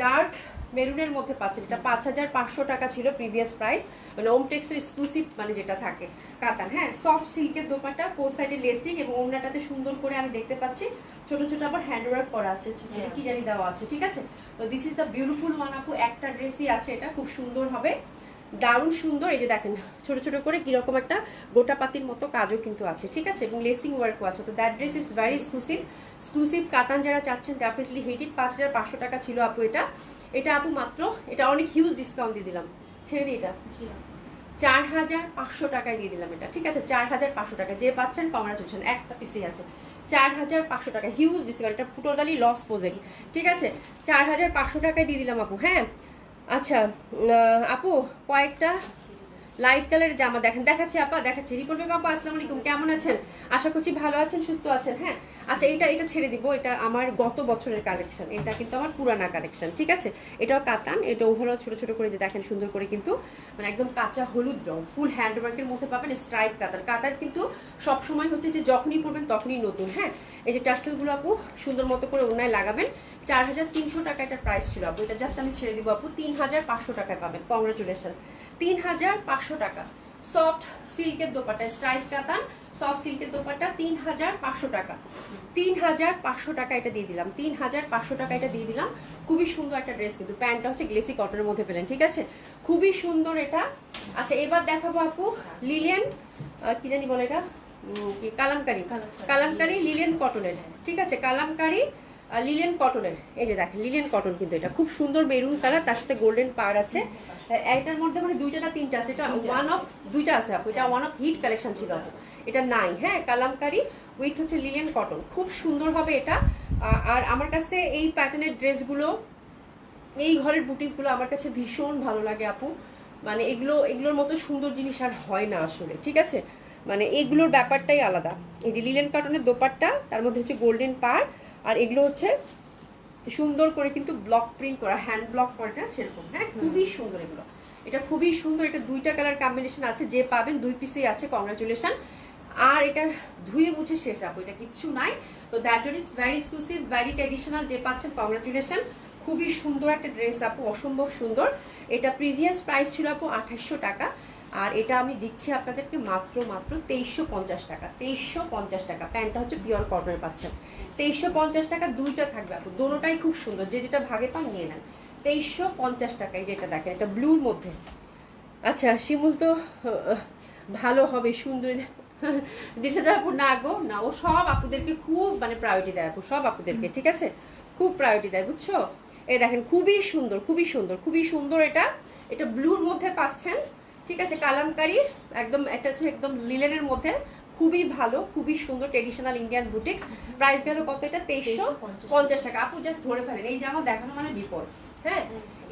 ডার্ক মেরুনের মধ্যে পাচ্ছেন, এটা 5,500 টাকা ছিল প্রিভিয়াস প্রাইস, মানে ওমটেক্সের এক্সক্লুসিভ মানে যেটা থাকে কাতান, হ্যাঁ সফট সিল্কের দোপাট্টা, ফোর সাইডে লেসিং, এবং ওমনাটাতে সুন্দর করে আমি দেখতে পাচ্ছি ছোট ছোট আবার হ্যান্ডওয়ার্ক করা আছে, কি জানি দেওয়া আছে, ঠিক আছে। তো this is the beautiful one আপু, একটা ড্রেসই আছে, এটা খুব সুন্দর হবে, দারুণ সুন্দর। এই যে দেখেন ছোট ছোট করে কিরকম একটা গোটা পাতির মতো কাজও কিন্তু আছে, ঠিক আছে, এবং লেসিং ওয়ার্কও আছে। তো that dress is very exclusive কাতান, যারা চাচ্ছেন ডেফিনেটলি হিট ইট। 5,500 টাকা ছিল আপু এটা আপু মাত্র, এটা অনেক হিউজ ডিসকাউন্ট দিয়ে দিলাম, ছেড়ে দিই এটা 4,500 টাকায় দিয়ে দিলাম এটা, ঠিক আছে 4,500 টাকা, যে পাচ্ছেন কংগ্রাচুলেশন, একটা পিসি আছে 4,500 টাকা, হিউজ ডিসকাউন্ট, এটা টোটালি লস পোজেন, ঠিক আছে 4,500 টাকায় দিয়ে দিলাম আপু, হ্যাঁ। আচ্ছা আপু কয়েকটা লাইট কালারের জামা দেখেন, দেখাচ্ছি আপা, দেখাচ্ছি। রিপোর্ট বেগম আপা আসসালামু আলাইকুম, কেমন আছেন? আশা করছি ভালো আছেন, সুস্থ আছেন, হ্যাঁ। আচ্ছা এটা ছেড়ে দিব, এটা আমার গত বছরের কালেকশন, এটা কিন্তু আমার পুরানা কালেকশন, ঠিক আছে। এটাও কাতান, এটা ওভারঅল ছোট ছোট করে যে দেখেন সুন্দর করে কিন্তু মানে একদম কাঁচা হলুদ রং, ফুল হ্যান্ডওয়ার্কের মধ্যে পাবেন, স্ট্রাইপ কাতান। কাতার কিন্তু সবসময় হচ্ছে যে যখনই পরবেন তখনই নতুন, হ্যাঁ। এই যে টার্সেলগুলো আপু সুন্দর মতো করে ওনায় লাগাবেন। 4,300 টাকা এটা প্রাইস ছিল আপু, এটা জাস্ট আমি ছেড়ে দিব আপু 3,500 টাকায় পাবেন, কংগ্রাচুলেশন 3,500 টাকা। সফট সিল্কের দোপাট্টা, স্ট্রাইপ কাতান সফট সিল্কের দোপাট্টা 3500 টাকা। 3500 টাকা এটা দিয়ে দিলাম, 3500 টাকা এটা দিয়ে দিলাম। খুবই সুন্দর একটা ড্রেস, কিন্তু প্যান্টটা হচ্ছে গ্লেসি কটনের মধ্যে পেলেন, ঠিক আছে, খুবই সুন্দর এটা। আচ্ছা এবার দেখাবো আপু লিলেন, কি জানি বলে এটা, কি কালামকারি, কালামকারি লিলেন কটনের, ঠিক আছে, কালামকারি লিলেন কটনের। এই যে দেখেন লিলেন কটন, কিন্তু এটা খুব সুন্দর মেরুন কালার, তার সাথে গোল্ডেন পার আছে। এটার মধ্যে মানে দুইটা না তিনটা আছে, এটা ওয়ান অফ দুইটা আছে আপু, এটা ওয়ান অফ হিট কালেকশন ছিল আপু, এটা নাই। হ্যাঁ কালামকারি উইথ হচ্ছে লিলেন কটন, খুব সুন্দর হবে এটা। আর আমার কাছে এই প্যাটার্নের ড্রেসগুলো, এই ঘরের বুটিসগুলো আমার কাছে ভীষণ ভালো লাগে আপু। মানে এগুলোর মতো সুন্দর জিনিস আর হয় না আসলে, ঠিক আছে, মানে এগুলোর ব্যাপারটাই আলাদা। এই যে লিলেন কটনের দোপাট্টা, তার মধ্যে হচ্ছে গোল্ডেন পার, আর এগুলো হচ্ছে সুন্দর করে কিন্তু ব্লক প্রিন্ট করা, হ্যান্ড ব্লক করাটা সেরকম। হ্যাঁ খুবই সুন্দর এগুলো, এটা খুবই সুন্দর। এটা দুইটা কালার কম্বিনেশন আছে, যে পাবেন 2 পিসেই আছে, কংগ্রাচুলেশন। আর এটা ধুয়ে মুছে শেষ আপু, এটা কিচ্ছু নাই। তো that is very exclusive, very traditional, যে পাচ্ছেন কংগ্রাচুলেশন। খুবই সুন্দর একটা ড্রেস আপু, অসম্ভব সুন্দর। এটা প্রিভিয়াস প্রাইস ছিল আপু 2800 টাকা, আর এটা আমি দিচ্ছি আপনাদেরকে মাত্র 2350 টাকা। 2350 টাকা, প্যান্টটা হচ্ছে পিওর কটনের পাচ্ছেন। 2350 টাকা, দুইটা থাকবে আপু, দোনোটাই খুব সুন্দর, যে যেটা ভাগে পান নিয়ে নেন। 2350 টাকায় যেটা দেখেন, এটা ব্লুর মধ্যে। আচ্ছা শিমুল তো ভালো হবে, সুন্দর। দিলশাদ আপু না গো না, ও সব আপুদেরকে খুব মানে প্রায়োরিটি দেয় আপু, সব আপুদেরকে, ঠিক আছে, খুব প্রায়োরিটি দেয়, বুঝছো। এই দেখেন খুবই সুন্দর, খুবই সুন্দর, খুবই সুন্দর। এটা এটা ব্লুর মধ্যে পাচ্ছেন, ঠিক আছে, কালামকারি একদম, একটা হচ্ছে একদম লিলেনের মধ্যে, খুবই ভালো, খুবই সুন্দর ট্রেডিশনাল ইন্ডিয়ান বুটিক্স। প্রাইস গেল কত এটা? 2350 টাকা। আপু জাস্ট ধরে ফেলেন, এই জামা দেখানো মানে বিপদ। হ্যাঁ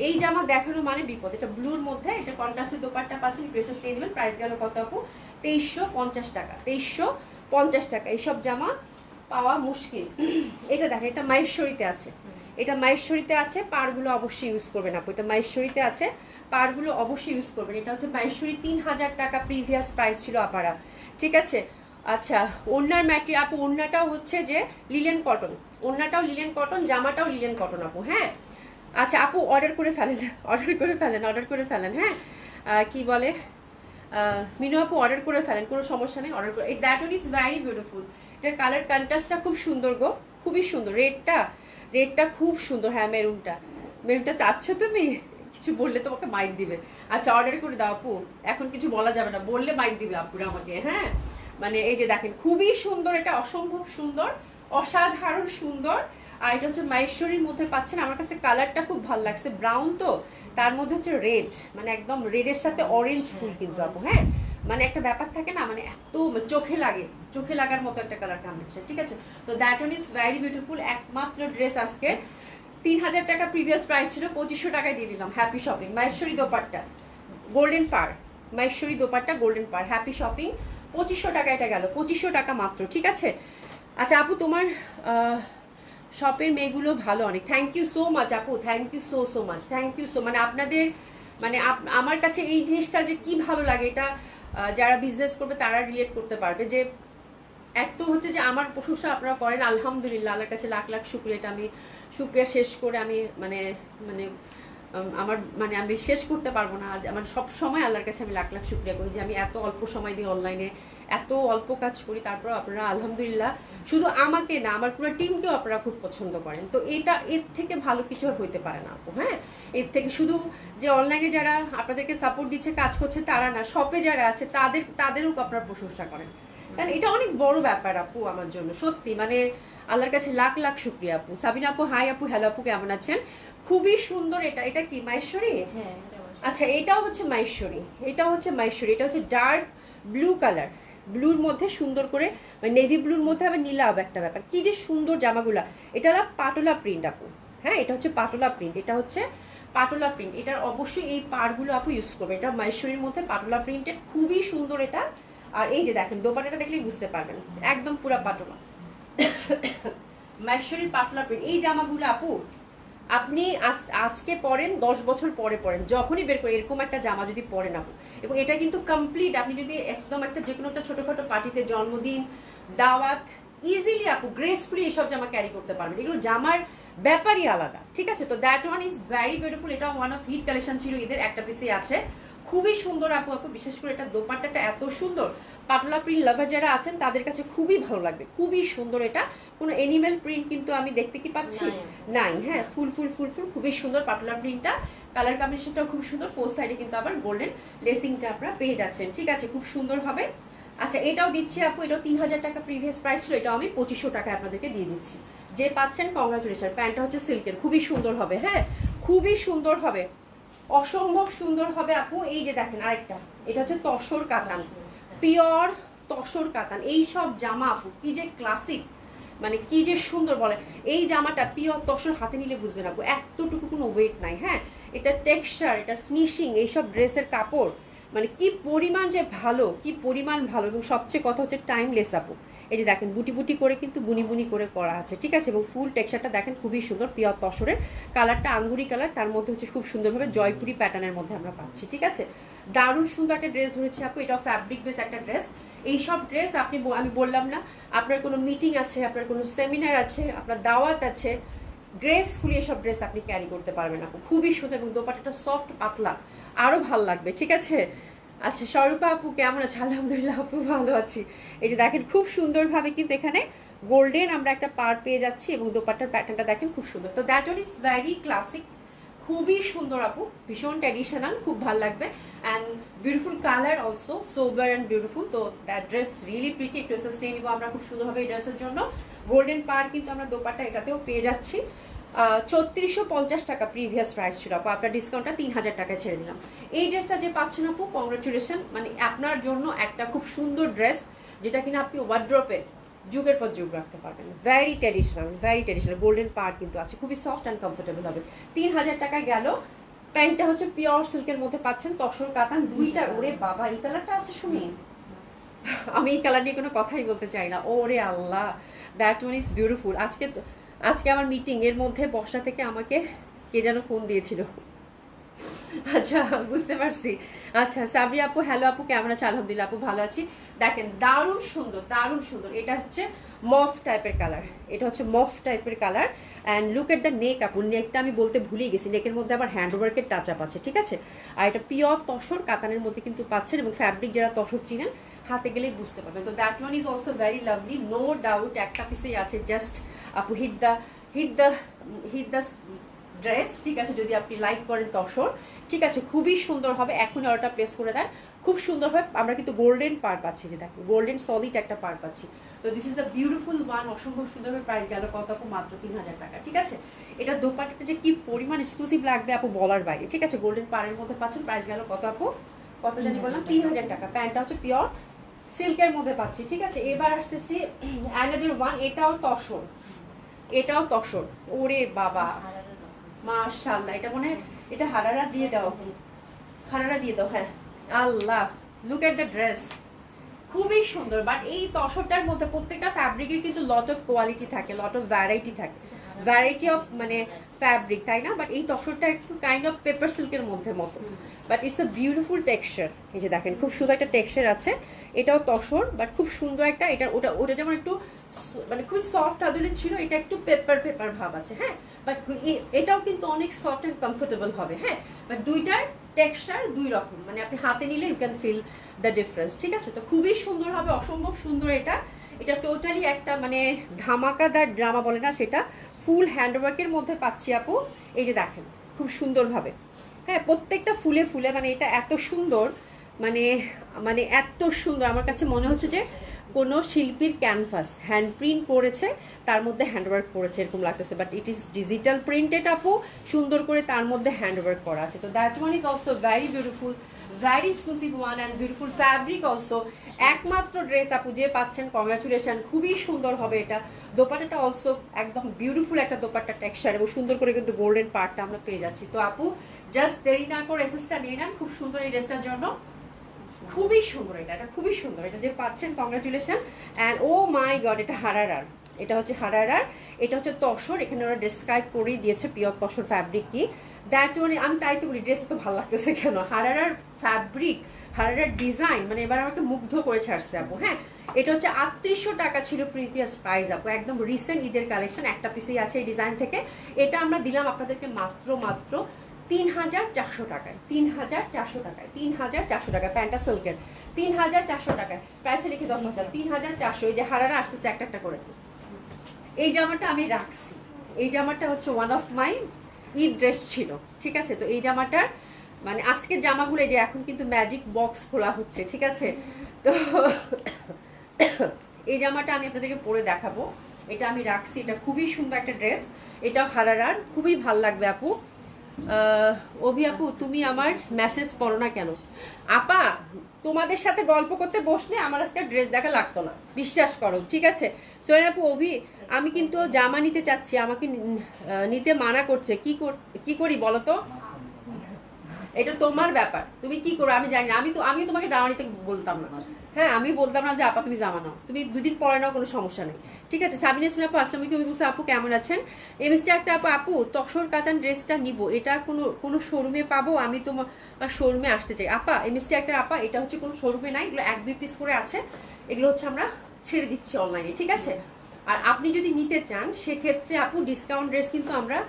এই জামা দেখানো মানে বিপদ। এটা ব্লুর মধ্যে, এটা কন্ট্রাস্টের দোপাট্টা পাচ্ছেন, ড্রেসেস নিয়ে নেবেন। প্রাইস গেল কত আপু? 2350 টাকা। 2350 টাকা, এইসব জামা পাওয়া মুশকিল। এটা দেখেন, এটা মাহেশ্বরীতে আছে, এটা মাহেশ্বরীতে আছে, পাড়গুলো অবশ্যই ইউজ করবেন আপু, এটা মাহেশ্বরীতে আছে, পাড়গুলো অবশ্যই ইউজ করবেন। এটা হচ্ছে মাহেশ্বরী, 3000 টাকা প্রিভিয়াস প্রাইস ছিল আপারা, ঠিক আছে। আচ্ছা ওড়নার ম্যাটেরিয়াল আপু, ওড়নাটাও হচ্ছে যে লিলেন কটন, ওড়নাটাও লিলেন কটন, জামাটাও লিলেন কটন আপু। হ্যাঁ আচ্ছা আপু অর্ডার করে ফেলেন, অর্ডার করে ফেলেন, অর্ডার করে ফেলেন। হ্যাঁ কি বলে মিনু আপু, অর্ডার করে ফেলেন, কোনো সমস্যা নেই, অর্ডার করে। That one is very beautiful, এটার কালার কন্ট্রাস্টটা খুব সুন্দর গো, খুবই সুন্দর। রেডটা খুব সুন্দর। হ্যাঁ মেরুনটা চাচ্ছ তুমি? কিছু বললে তোমাকে মাইক দিবে। আচ্ছা অর্ডার করে দাও আপু, এখন কিছু বলা যাবে না, বললে মাইক দিবে আপুরা আমাকে। হ্যাঁ মানে এই যে দেখেন খুবই সুন্দর, এটা অসম্ভব সুন্দর, অসাধারণ সুন্দর। আর এটা হচ্ছে মাহেশ্বরীর মধ্যে পাচ্ছেন। আমার কাছে কালারটা খুব ভালো লাগছে, ব্রাউন তো, তার মধ্যে হচ্ছে রেড, মানে একদম রেডের সাথে অরেঞ্জ ফুল কিন্তু আপু। হ্যাঁ মানে একটা ব্যাপার থাকে না, মানে এত চোখে লাগার মতো একটা কালার কম্বিনেশন, ঠিক আছে। তো that one is very beautiful. একমাত্র ড্রেস আজকে 3000 টাকা প্রিভিয়াস প্রাইস ছিল, 2500 টাকায় দিয়ে দিলাম। Happy shopping. Maheshwari dupatta golden পার, মাহেশ্বরী দোপাট্টা গোল্ডেন পার, হ্যাপি শপিং। 2500 টাকা এটা গেল, 2500 টাকা মাত্র, ঠিক আছে। আচ্ছা আপু তোমার শপের মেয়েগুলো ভালো অনেক, থ্যাংক ইউ সো মাচ আপু, thank you so much, thank you so. মানে আপনাদের মানে আমার কাছে এই জিনিসটা যে কি ভালো লাগে, এটা যারা বিজনেস করবে তারা রিলেট করতে পারবে। যে এক তো হচ্ছে যে আমার প্রশংসা আপনারা করেন, আলহামদুলিল্লাহ, আল্লাহর কাছে লাখ লাখ শুকরিয়া। এটা আমি শুকরিয়া শেষ করে আমি মানে মানে আমার মানে আমি শেষ করতে পারবো না। আজ আমার সব সময় আল্লাহর কাছে আমি লাখ লাখ শুকরিয়া করি যে আমি এত অল্প সময় দিয়ে অনলাইনে এত অল্প কাজ করি, তারপর আপনারা আলহামদুলিল্লাহ শুধু আমাকে না আমার পুরো টিমকেও আপনারা খুব পছন্দ করেন। তো এটা এর থেকে ভালো কিছু আর হইতে পারে না আপু। হ্যাঁ এর থেকে শুধু যে অনলাইনে যারা আপনাদেরকে সাপোর্ট দিচ্ছে, কাজ করছে, তারা না, শপে যারা আছে তাদেরও আপনারা প্রশংসা করেন, কারণ এটা অনেক বড় ব্যাপার আপু আমার জন্য, সত্যি মানে আল্লাহর কাছে লাখ লাখ শুকরিয়া আপু। সাবিনা আপু হাই আপু, হ্যালো আপু, কেমন আছেন? খুবই সুন্দর। এটা কি মাহেশ্বরী? হ্যাঁ আচ্ছা এটাও হচ্ছে মাহেশ্বরী, এটাও হচ্ছে মাহেশ্বরী। এটা হচ্ছে ডার্ক ব্লু কালার, ব্লুর মধ্যে সুন্দর করে নেভি ব্লুর মধ্যে আবার নীলাভ একটা ব্যাপার, কি যে সুন্দর জামাগুলা। এটা হলো পাটোলা প্রিন্ট আপু। হ্যাঁ এটা হচ্ছে পাটোলা প্রিন্ট, এটা হচ্ছে পাটোলা প্রিন্ট। এটার অবশ্যই এই পাড়গুলো আপু ইউজ করবে, এটা মাহেশ্বরীর মধ্যে পাটোলা প্রিন্টেড, খুবই সুন্দর এটা। আর এই যে দেখেন দোপাট্টাটা দেখলেই বুঝতে পারবেন, একদম পুরা পাটোলা মাহেশ্বরীর পাতলা প্রিন্ট। এই জামাগুলো আপু আপনি আজকে পরেন, 10 বছর পরে পরেন, যখনই বের করে এরকম একটা জামা যদি পরেন আপু, এবং এটা কিন্তু কমপ্লিট আপনি যদি একদম একটা যে কোনো একটা ছোটখাটো পার্টিতে, জন্মদিন, দাওয়াত, ইজিলি আপু গ্রেসফুলি এসব জামা ক্যারি করতে পারবেন। এগুলো জামার ব্যাপারই আলাদা, ঠিক আছে। তো that one is very beautiful. এটা ওয়ান অফ হিট কালেকশন ছিল, এদের একটা পিসে আছে, খুবই সুন্দর আপু। আপু বিশেষ করে এটা দোপাট্টাটা এত সুন্দর, পাতলা প্রিন্ট লাভার যারা আছেন তাদের কাছে খুবই ভালো লাগবে। খুবই সুন্দর এটা, কোনো এনিমেল প্রিন্ট কিন্তু আমি দেখতে কি পাচ্ছি নাই। হ্যাঁ, ফুল ফুল ফুল ফুল খুবই সুন্দর পাতলা প্রিন্টটা, কালার কম্বিনেশনটাও খুব সুন্দর। ফোর সাইডে কিন্তু আবার গোল্ডেন লেসিংটা আপনারা পেয়ে যাচ্ছেন। ঠিক আছে, খুব সুন্দর হবে। আচ্ছা, এটাও দিচ্ছি আপু, এটাও 3000 টাকা প্রিভিয়াস প্রাইস ছিল, এটাও আমি 2500 টাকা আপনাদেরকে দিয়ে দিচ্ছি। যে পাচ্ছেন কংগ্রাচুলেশন। প্যান্টটা হচ্ছে সিল্কের, খুবই সুন্দর হবে। হ্যাঁ, খুবই সুন্দর হবে, অসম্ভব সুন্দর হবে আপু। এই যে দেখেন আরেকটা, এটা হচ্ছে তসর কাতান, পিওর তসর কাতান। এই সব জামা আপু কি যে ক্লাসিক, মানে কি যে সুন্দর বলে। এই জামাটা পিওর তসর, হাতে নিলে বুঝবেন আপু এতটুকু কোনো ওয়েট নাই। হ্যাঁ, এটা টেক্সচার, এটা ফিনিশিং, এইসব ড্রেসের কাপড় মানে কি পরিমাণ যে ভালো, কি পরিমাণ ভালো। এবং সবচেয়ে কথা হচ্ছে টাইমলেস আপু। এই যে দেখেন বুটি বুটি করে কিন্তু বুনি বুনি করে করা আছে। ঠিক আছে, এবং ফুল টেক্সচারটা দেখেন খুবই সুন্দর, পিওর তসরের। কালারটা আঙ্গুরি কালার, তার মধ্যে হচ্ছে খুব সুন্দরভাবে জয়পুরি প্যাটার্নের মধ্যে আমরা পাচ্ছি। ঠিক আছে, দারুণ সুন্দর একটা ড্রেস ধরেছি আপু। এটা ফ্যাব্রিক বেস একটা ড্রেস। এইসব ড্রেস আপনি, আমি বললাম না, আপনার কোনো মিটিং আছে, আপনার কোনো সেমিনার আছে, আপনার দাওয়াত আছে, গ্রেসফুলি এসব ড্রেস আপনি ক্যারি করতে পারবেন আপু। খুবই সুন্দর, এবং দোপাট্টাটা সফট পাতলা, আরো ভালো লাগবে। ঠিক আছে। আচ্ছা, স্বরূপা আপু কেমন আছে? আলহামদুলিল্লাহ আপু ভালো আছি। এই যে দেখেন খুব সুন্দরভাবে কিন্তু এখানে গোল্ডেন আমরা একটা পার পেয়ে যাচ্ছি, এবং দোপাট্টার প্যাটার্নটা দেখেন খুব সুন্দর। তো that one is very classic, খুবই সুন্দর আপু, ভীষণ ট্র্যাডিশনাল, খুব ভালো লাগবে। And beautiful colour also, sober and beautiful. তো দ্যাট ড্রেস রিয়েলি প্রিটি। একটু এসএস নিয়ে নিবো আমরা খুব সুন্দরভাবে এই ড্রেসের জন্য। গোল্ডেন পার কিন্তু আমরা দোপাট্টা এটাতেও পেয়ে যাচ্ছি। 3450 টাকা প্রিভিয়াস প্রাইস ছিল আপু, আপনার ডিসকাউন্টটা 3000 টাকায় ছেড়ে দিলাম। এই ড্রেসটা যে পাচ্ছেন আপু, কংগ্রাচুলেশন। মানে আপনার জন্য একটা খুব সুন্দর ড্রেস, যেটা কিনা আপনি ওয়ার্ড্রপে যুগের পর যুগ রাখতে পারবেন। Very traditional, very traditional. Golden পার কিন্তু আছে, খুবই সফট অ্যান্ড কমফোর্টেবল হবে। 3000 টাকায় গেল। প্যান্টটা হচ্ছে পিওর সিল্কের মধ্যে পাচ্ছেন, তসর কাতান দুইটা। ওরে বাবা, এই কালারটা আছে শুনি, আমি এই কালার নিয়ে কোনো কথাই বলতে চাই না। ওরে আল্লাহ, দ্যাট ওয়ান ইজ বিউটিফুল। আজকে আমার মিটিং এর মধ্যে বসা থেকে আমাকে কে যেন ফোন দিয়েছিল। আচ্ছা, বুঝতে পারছি। আচ্ছা, সাবরি আপু হ্যালো আপু, কেমন আছে? আলহামদুলিল্লাহ আপু ভালো আছি। দেখেন দারুণ সুন্দর, দারুণ সুন্দর। এটা হচ্ছে মফ টাইপের কালার, এটা হচ্ছে মফ টাইপের colour. And look at the নেক আপু, নেকটা আমি বলতে ভুলেই গেছি, নেকের মধ্যে আবার হ্যান্ডওয়ার্কের টাচ আপ আছে। ঠিক আছে, আর এটা পিওর তসর কাতানের মধ্যে কিন্তু পাচ্ছেন, এবং ফ্যাব্রিক যারা তসর চিনেন হাতে গেলেই বুঝতে পারবেন। তো that one is also very lovely, no doubt. একটা পিসেই আছে, জাস্ট আপু হিট দ্য ড্রেস। ঠিক আছে, যদি আপনি লাইক করেন তসর, ঠিক আছে, খুবই সুন্দর হবে। এখন অর্ডারটা প্লেস করে দেন, খুব সুন্দর হবে। আমরা কিন্তু গোল্ডেন পার পাচ্ছি, যে দেখুন গোল্ডেন সলিড একটা পার পাচ্ছি। তো this is the beautiful one. অসম্ভব সুন্দরভাবে প্রাইস গেল কত আপু? মাত্র 3000 টাকা। ঠিক আছে, এটা দোপাট্টাটা যে কি পরিমাণ এক্সক্লুসিভ লাগবে আপু বলার বাইরে। ঠিক আছে, গোল্ডেন পারের মধ্যে পাচ্ছেন, প্রাইস গেল কত আপু? কত জানি বললাম? 3000 টাকা। প্যান্টটা হচ্ছে পিওর সিল্কের মধ্যে পাচ্ছি। ঠিক আছে, এবার আসতেছি অ্যানাদার ওয়ান। এটাও তসর, এটাও তসর। ওরে বাবা, মাশাআল্লাহ। এটা মনে হয় এটা হারারা দিয়ে দাও, হারারা দিয়ে দাও। হ্যাঁ, আল্লাহ, লুক এট দ্য ড্রেস, খুবই সুন্দর। বাট এই তসরটার মধ্যে প্রত্যেকটা ফ্যাব্রিকের কিন্তু লট অফ কোয়ালিটি থাকে, লট অফ ভ্যারাইটি থাকে, ভ্যারাইটি অফ মানে ফ্যাব্রিক, তাই না? বাট এই তসরটা একটু কাইন্ড অফ পেপার সিল্কের মধ্যে মতো, but it's a beautiful texture. এই যে দেখেন খুব সুন্দর একটা টেক্সচার আছে। এটাও তসর, বাট খুব সুন্দর একটা। এটা ওটা যেমন একটু মানে খুব সফট আদলে ছিল, এটা একটু পেপার পেপার ভাব আছে। হ্যাঁ, বাট এটাও কিন্তু অনেক সফট অ্যান্ড কমফোর্টেবল হবে। হ্যাঁ, বাট দুইটার টেক্সচার দুই রকম, মানে আপনি হাতে নিলে you can feel the difference. ঠিক আছে, তো খুবই সুন্দর হবে, অসম্ভব সুন্দর। এটা টোটালি একটা মানে ধামাকাদার ড্রামা বলে না সেটা, ফুল হ্যান্ডওয়ার্কের মধ্যে পাচ্ছি আপু। এই যে দেখেন খুব সুন্দরভাবে, হ্যাঁ, প্রত্যেকটা ফুলে ফুলে, মানে এটা এত সুন্দর, মানে মানে এত সুন্দর। আমার কাছে মনে হচ্ছে যে কোনো শিল্পীর ক্যানভাস হ্যান্ড প্রিন্ট করেছে, তার মধ্যে হ্যান্ডওয়ার্ক করেছে এরকম লাগতেছে। But it is digital printed আপু, সুন্দর করে তার মধ্যে হ্যান্ডওয়ার্ক করা আছে। তো that one is also very beautiful, very exclusive one and beautiful fabric also. একমাত্র ড্রেস আপু যে পাচ্ছেন, কংগ্রাচুলেশন, খুবই সুন্দর হবে এটা। দোপাট্টাটা অলসো একদম বিউটিফুল একটা দোপাট্টা টেক্সচার, এবং সুন্দর করে কিন্তু গোল্ডেন পার্টটা আমরা পেয়ে যাচ্ছি। তো আপু জাস্ট দেরি না করে এসএসটা নিয়ে নেন, খুব সুন্দর এই ড্রেসটার জন্য। খুবই সুন্দর, এটা খুবই সুন্দর। এটা যে পাচ্ছেন, congratulation. And oh my god, এটা হারারার, এটা হচ্ছে হারারার, এটা হচ্ছে তসর। এখানে ওরা ডেসক্রাইব করেই দিয়েছে পিওর তসর ফ্যাব্রিক কি। দ্যাট মানে আমি তাই তো বলি, ড্রেস তো ভালো লাগতেছে কেন। হারারার ফ্যাব্রিক, হারারার ডিজাইন, মানে এবার আমাকে মুগ্ধ করে ছাড়ছে আপু। হ্যাঁ, এটা হচ্ছে 3800 টাকা ছিল প্রিভিয়াস প্রাইস আপু, একদম রিসেন্ট ঈদের কালেকশন, একটা পিসেই আছে এই ডিজাইন থেকে। এটা আমরা দিলাম আপনাদেরকে মাত্র 3,400 টাকায়, 3,400 টাকায়, 3,400 টাকায়, প্যান্টটা সিল্কের, 3,400 টাকায়। প্রাইসে লিখে দাও ফসল, 3,400। এই যে হারারা আসতেছে একটা একটা করে। এই জামাটা আমি রাখছি, এই জামাটা হচ্ছে one of my Eid dress ছিল, ঠিক আছে। তো এই জামাটার মানে আজকের জামাগুলো এই যে এখন কিন্তু ম্যাজিক বক্স খোলা হচ্ছে, ঠিক আছে। তো এই জামাটা আমি আপনাদেরকে পরে দেখাবো, এটা আমি রাখছি, এটা খুবই সুন্দর একটা ড্রেস, এটাও হারারার, খুবই ভাল লাগবে আপু। অভি আপু তুমি আমার মেসেজ পড়ো না কেন? আপা তোমাদের সাথে গল্প করতে বসলে আমার আজকে ড্রেস দেখা লাগতো না, বিশ্বাস করো, ঠিক আছে। সোহেল আপু, অভি আমি কিন্তু জামা নিতে চাচ্ছি, আমাকে নিতে মানা করছে, কি করি বলো তো? এটা তোমার ব্যাপার, তুমি কি করো আমি জানি না। আমি তোমাকে জামা নিতে বলতাম না, হ্যাঁ আমি বলতাম না যে আপা তুমি জামা নাও, তুমি দুদিন পরে নাও, কোনো সমস্যা নেই, ঠিক আছে। সাবিনা ইসলাম আপু আসসালামু আলাইকুম, আপু কেমন আছেন? এমএসটি একটা আপু তসর কাতান ড্রেসটা নিব, এটা কোনো শোরুমে পাবো? আমি তোমার শোরুমে আসতে চাই। আপা এমএসটি একটা আপা, এটা হচ্ছে কোনো শোরুমে নাই, এগুলো 1-2 পিস করে আছে, এগুলো হচ্ছে আমরা ছেড়ে দিচ্ছি অনলাইনে, ঠিক আছে। আর আপনি যদি নিতে চান সেক্ষেত্রে আপু ডিসকাউন্ট ড্রেস কিন্তু আমরা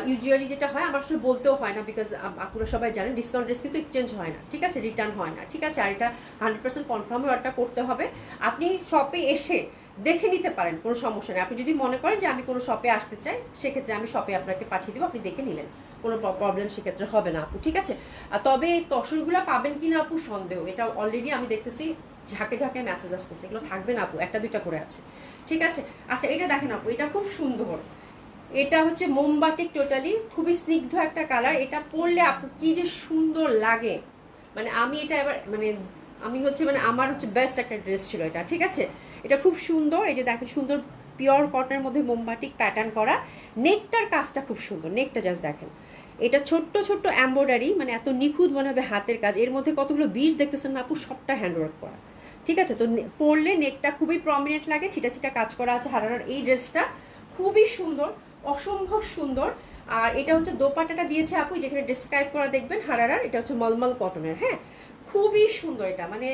ইউজুয়ালি যেটা হয় আমার আসলে বলতেও হয় না, বিকজ আপনারা সবাই জানেন ডিসকাউন্ট ড্রেস কিন্তু এক্সচেঞ্জ হয় না, ঠিক আছে, রিটার্ন হয় না, ঠিক আছে। আর এটা 100% কনফার্ম অর্ডারটা করতে হবে। আপনি শপে এসে দেখে নিতে পারেন, কোনো সমস্যা নেই। আপনি যদি মনে করেন যে আমি কোনো শপে আসতে চাই, সেক্ষেত্রে আমি শপে আপনাকে পাঠিয়ে দেবো, আপনি দেখে নিলেন, কোনো প্রবলেম সেক্ষেত্রে হবে না আপু, ঠিক আছে। তবে তসরগুলো পাবেন কিনা আপু সন্দেহ, এটা অলরেডি আমি দেখতেছি ঝাঁকে ঝাঁকে মেসেজ আসতেছে, এগুলো থাকবে না আপু, 1-2টা করে আছে, ঠিক আছে। আচ্ছা এটা দেখেন আপু, এটা খুব সুন্দর, এটা হচ্ছে মোমবাটিক, টোটালি খুবই স্নিগ্ধ একটা কালার, এটা পরলে আপু কি যে সুন্দর লাগে, মানে আমি এটা এবার মানে আমি হচ্ছে মানে আমার হচ্ছে বেস্ট একটা ড্রেস ছিল এটা, ঠিক আছে। এটা খুব সুন্দর, এই যে দেখেন সুন্দর পিওর কটনের মধ্যে মোমবাটিক প্যাটার্ন করা, নেকটার কাজটা খুব সুন্দর, নেকটা জাস্ট দেখেন, এটা ছোট্ট ছোট্ট এমব্রয়ডারি, মানে এত নিখুঁত মনে হবে হাতের কাজ, এর মধ্যে কতগুলো বীজ দেখতেছেন না আপু, সবটা হ্যান্ডওয়ার্ক করা, ঠিক আছে। তো পরলে নেকটা খুবই প্রমিনেন্ট লাগে, ছিটা ছিটা কাজ করা আছে হারারার এই ড্রেসটা, খুবই সুন্দর, অসম্ভব সুন্দর। আর এটা হচ্ছে দোপাট্টাটা দিয়েছে আপু, যেখানে ডিসক্রাইব করা দেখবেন হারারার, এটা হচ্ছে মলমল কটনের, হ্যাঁ খুবই সুন্দর, এটা মানে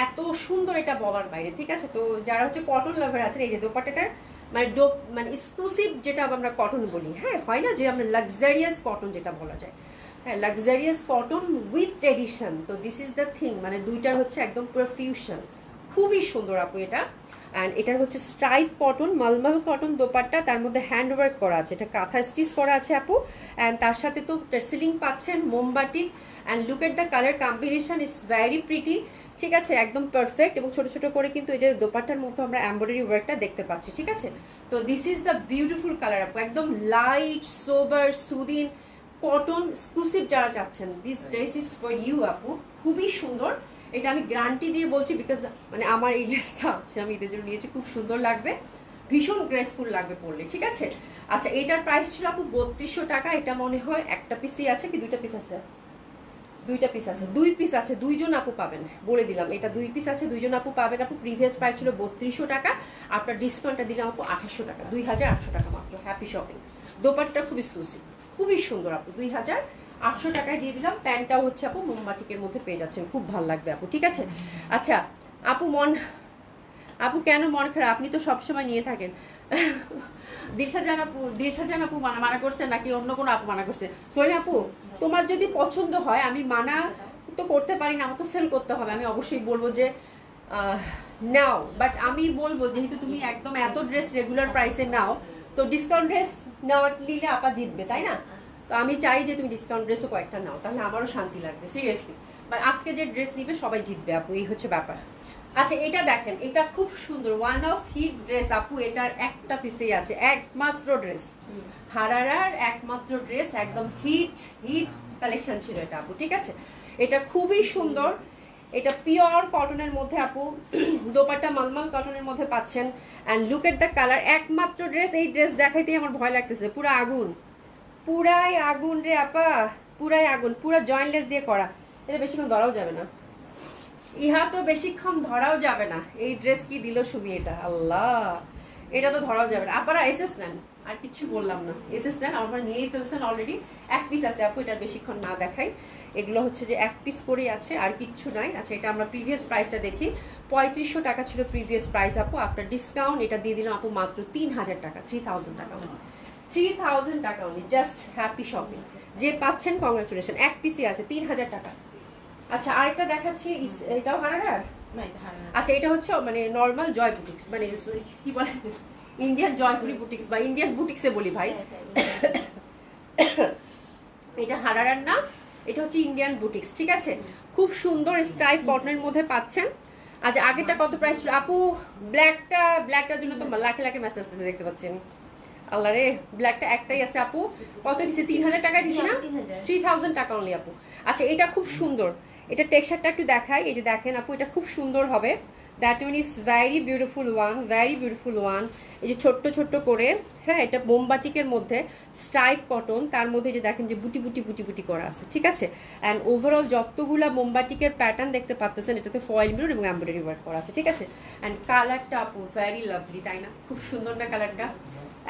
এত সুন্দর এটা বলার বাইরে, ঠিক আছে। তো যারা হচ্ছে কটন লাভার আছেন, এই যে দোপাট্টাটার মানে মানে এক্সক্লুসিভ যেটা আমরা কটন বলি, হ্যাঁ হয় না যে আমরা লাক্সারিয়াস কটন যেটা বলা যায়, হ্যাঁ লাক্সারিয়াস কটন উইথ ট্রেডিশন, তো দিস ইজ দ্য থিং, মানে দুইটার হচ্ছে একদম পুরো ফিউশন, খুবই সুন্দর আপু এটা। অ্যান্ড এটার হচ্ছে স্ট্রাইপ কটন, মালমাল কটন দোপাট্টা, তার মধ্যে হ্যান্ড ওয়ার্ক করা আছে, এটা কাঁথা স্টিচ করা আছে আপু। অ্যান্ড তার সাথে তো টার্সেলিং পাচ্ছেন, মোমবাটিক, and look at the colour combination is very pretty, ঠিক আছে, একদম পারফেক্ট। এবং ছোট ছোট করে কিন্তু এই যে দোপাট্টার মতো আমরা এমব্রয়ডারি ওয়ার্কটা দেখতে পাচ্ছি, ঠিক আছে। তো this is the beautiful colour আপু, একদম লাইট সোবার সুদিন কটন এক্সক্লুসিভ যারা চাচ্ছেন, this dress is for you আপু, খুবই সুন্দর। এটা আমি গ্যারান্টি দিয়ে বলছি, বিকজ মানে আমার এই ড্রেসটা হচ্ছে আমি ঈদের জন্য নিয়েছি, খুব সুন্দর লাগবে, ভীষণ গ্রেসফুল লাগবে পরলে, ঠিক আছে। আচ্ছা এটার প্রাইস ছিল আপু 3200 টাকা, এটা মনে হয় একটা পিসই আছে কি দুইটা পিস আছে? দুইটা পিস আছে, 2 পিস আছে, দুইজন আপু পাবেন, বলে দিলাম এটা 2 পিস আছে, দুইজন আপু পাবেন আপু। প্রিভিয়াস প্রাইস ছিল 3200 টাকা, আপনার ডিসকাউন্টটা দিলাম আপু 2800 টাকা, 2800 টাকা মাত্র, হ্যাপি শপিং। দোপাট্টা খুব এক্সক্লুসিভ, খুবই সুন্দর আপু, 2800 টাকায় দিয়ে দিলাম। প্যান্টটাও হচ্ছে আপু মোমবাটিকের মধ্যে পেয়ে যাচ্ছেন, খুব ভালো লাগবে আপু, ঠিক আছে। আচ্ছা আপু কেন মন খারাপ, আপনি তো সবসময় নিয়ে থাকেন। দিলশাজান আপু মানা করছে নাকি অন্য কোনো আপু মানা করছে? সোহেল আপু তোমার যদি পছন্দ হয়, আমি মানা তো করতে পারি না, আমার তো সেল করতে হবে, আমি অবশ্যই বলবো যে নাও, বাট আমি বলবো যেহেতু তুমি একদম এত ড্রেস রেগুলার প্রাইসে নাও, তো ডিসকাউন্ট ড্রেস নেওয়া নিলে আপা জিতবে, তাই না? তো আমি চাই যে তুমি ডিসকাউন্ট ড্রেসও কয়েকটা নাও, তাহলে আমারও শান্তি লাগবে সিরিয়াসলি। বাট আজকে যে ড্রেস নিবে সবাই জিতবে আপু, এই হচ্ছে ব্যাপার। আচ্ছা এটা দেখেন, এটা খুব সুন্দর, ওয়ান অফ হিট ড্রেস আপু, এটার একটা পিসেই আছে, একমাত্র ড্রেস, হারারার একমাত্র ড্রেস, একদম হিট কালেকশন ছিল এটা আপু, ঠিক আছে। এটা খুবই সুন্দর, এটা পিওর কটনের মধ্যে আপু, দোপাট্টা মালমাল কটনের মধ্যে পাচ্ছেন। And look at the colour, একমাত্র ড্রেস, এই ড্রেস দেখাইতেই আমার ভয় লাগতেছে, পুরো আগুন, পুরাই আগুন রে আপা, পুরাই আগুন, পুরা জয়েন্টলেস দিয়ে করা, এটা বেশিক্ষণ ধরাও যাবে না, ইহা তো বেশিক্ষণ ধরাও যাবে না। এই ড্রেস কি দিল সুমি, এটা আল্লাহ, এটা তো ধরাও যাবে না। আপনারা এসএস নেন, আর কিছু বললাম না, এসএস নেন, আমার নিয়েই ফেলছেন অলরেডি। 1 পিস আছে আপু, এটার বেশিক্ষণ না দেখাই, এগুলো হচ্ছে যে 1 পিস করেই আছে, আর কিচ্ছু নাই। আচ্ছা এটা আমরা প্রিভিয়াস প্রাইসটা দেখি, 3500 টাকা ছিল প্রিভিয়াস প্রাইস আপু, আপনার ডিসকাউন্ট এটা দিয়ে দিলাম আপু মাত্র 3000 টাকা, 3000 টাকা, 3000 টাকা অনলি, জাস্ট হ্যাপি শপিং। যে পাচ্ছেন কংগ্রাচুলেশন, এক পিসি আছে 3000 টাকা। আচ্ছা আরেকটা দেখাচ্ছি, এটাও হারার। আচ্ছা এটা হচ্ছে মানে নর্মাল জয় বুটিক্স, মানে কি বলে ইন্ডিয়ান জয়পুরি বুটিক্স বা ইন্ডিয়ান বুটিক্সে বলি ভাই। এটা হারারার না, এটা হচ্ছে ইন্ডিয়ান বুটিক্স, ঠিক আছে। খুব সুন্দর স্ট্রাইপ কটনের মধ্যে পাচ্ছেন। আচ্ছা আগেরটা কত প্রাইস ছিল আপু? ব্ল্যাকটার জন্য তো লাখে লাখে মেসেজ আসতেছে দেখতে পাচ্ছেন। আল্লাহ রে, ব্ল্যাকটা একটাই আছে আপু। কত দিছে? 3000 টাকা দিছি না? 3000 টাকা অনলি আপু। আচ্ছা এটা খুব সুন্দর, এটা টেক্সচারটা একটু দেখাই। এই যে দেখেন আপু, এটা খুব সুন্দর হবে। That one is very beautiful one, very beautiful one. এই যে ছোট্ট ছোট্ট করে, হ্যাঁ এটা মোমবাটিকের মধ্যে স্ট্রাইপ কটন, তার মধ্যে যে দেখেন যে বুটি বুটি বুটি বুটি করা আছে, ঠিক আছে। অ্যান্ড ওভারঅল যতগুলা মোমবাটিকের প্যাটার্ন দেখতে পাচ্ছেন, এটাতে ফয়েল মিরর এবং এমব্রয়ডারি ওয়ার্ক করা আছে, ঠিক আছে। অ্যান্ড কালারটা আপু ভেরি লাভলি, তাই না? খুব সুন্দর না কালারটা?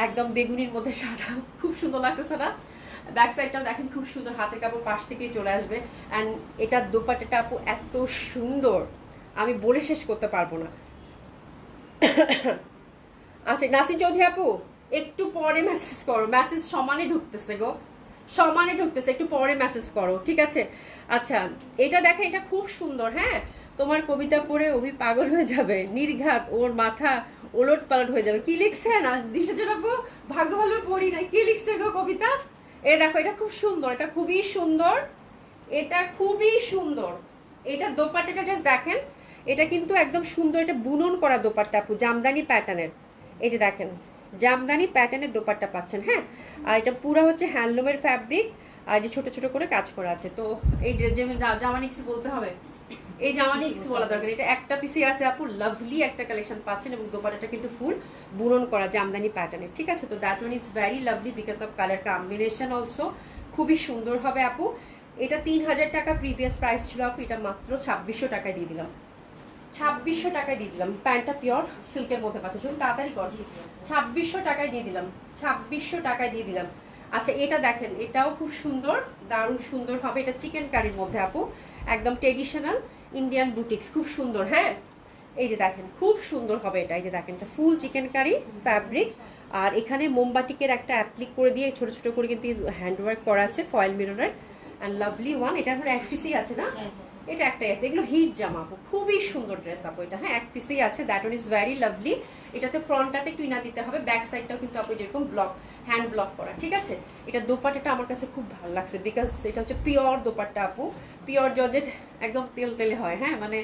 একদম বেগুনির মধ্যে সাদা, খুব সুন্দর লাগতেছে না? ব্যাক সাইডটাও দেখেন খুব সুন্দর, হাতের কাপড় পাশ থেকেই চলে আসবে। অ্যান্ড এটার দোপাট্টাটা আপু এত সুন্দর, আমি বলে শেষ করতে পারবো না। আচ্ছা নাসিন চৌধুরী আপু, একটু পরে মেসেজ করো, মেসেজ সমানে ঢুকতেছে গো, সমানে ঢুকতেছে, একটু পরে মেসেজ করো, ঠিক আছে। আচ্ছা এটা দেখেন, এটা খুব সুন্দর। হ্যাঁ তোমার কবিতা পড়ে অভি পাগল হয়ে যাবে, নির্ঘাত ওর মাথা ওলট পালট হয়ে যাবে। কি লিখছেন দিশাচর আপু? ভাগ্য ভালো পড়ি না, কি লিখছে গো কবিতা? এ দেখো এটা খুব সুন্দর, এটা খুবই সুন্দর, এটা খুবই সুন্দর। এটা দোপাট্টাটা জাস্ট দেখেন, এটা কিন্তু একদম সুন্দর, এটা বুনন করা দোপাট্টা আপু, জামদানি প্যাটার্নের। এই যে দেখেন জামদানি প্যাটার্নের দোপাট্টা পাচ্ছেন, হ্যাঁ। আর এটা পুরো হচ্ছে হ্যান্ডলুমের ফ্যাব্রিক, আর যে ছোট ছোট করে কাজ করা আছে। তো এই যে জামানিক্স বলতে হবে, এই জামানিক্স বলা দরকার। এটা একটা পিসি আছে আপু, লাভলি একটা কালেকশন পাচ্ছেন, এবং দোপাট্টাটা কিন্তু ফুল বুনন করা জামদানি প্যাটার্নের, ঠিক আছে। তো that one is very lovely because of colour combination also খুবই সুন্দর হবে আপু। এটা 3000 টাকা প্রিভিয়াস প্রাইস ছিল আপু, এটা মাত্র 2600 টাকায় দিয়ে দিলাম, 2600 টাকায় দিয়ে দিলাম। প্যান্টটা পিওর সিল্কের মধ্যে পাচ্ছে, শুধু তাড়াতাড়ি করছি। 2600 টাকায় দিয়ে দিলাম, 2600 টাকায় দিয়ে দিলাম। আচ্ছা এটা দেখেন, এটাও খুব সুন্দর, দারুণ সুন্দর হবে। এটা চিকেন কারির মধ্যে আপু, একদম ট্রেডিশনাল ইন্ডিয়ান বুটিক্স, খুব সুন্দর। হ্যাঁ এই যে দেখেন খুব সুন্দর হবে এটা। এই যে দেখেন এটা ফুল চিকেন কারি ফ্যাব্রিক, আর এখানে মোমবাটিকের একটা অ্যাপ্লিক করে দিয়ে ছোট ছোট করে কিন্তু হ্যান্ডওয়ার্ক করা আছে ফয়েল মিররের। And lovely one. এটা এখন এক পিসই আছে না? এটা একটাই আছে। এগুলো হিট জামা আপু, খুবই সুন্দর ড্রেস আপু এটা। হ্যাঁ এক পিসই আছে, that one is very lovely. এটাতে ফ্রন্টটাতে একটু ইনা দিতে হবে, ব্যাক সাইডটাও কিন্তু আপু যেরকম ব্লক, হ্যান্ড ব্লক করা, ঠিক আছে। এটা দোপাট্টাটা আমার কাছে খুব ভালো লাগছে বিকজ এটা হচ্ছে পিওর দোপাট্টা আপু, পিওর জর্জেট, একদম তেল তেলে হয়। হ্যাঁ মানে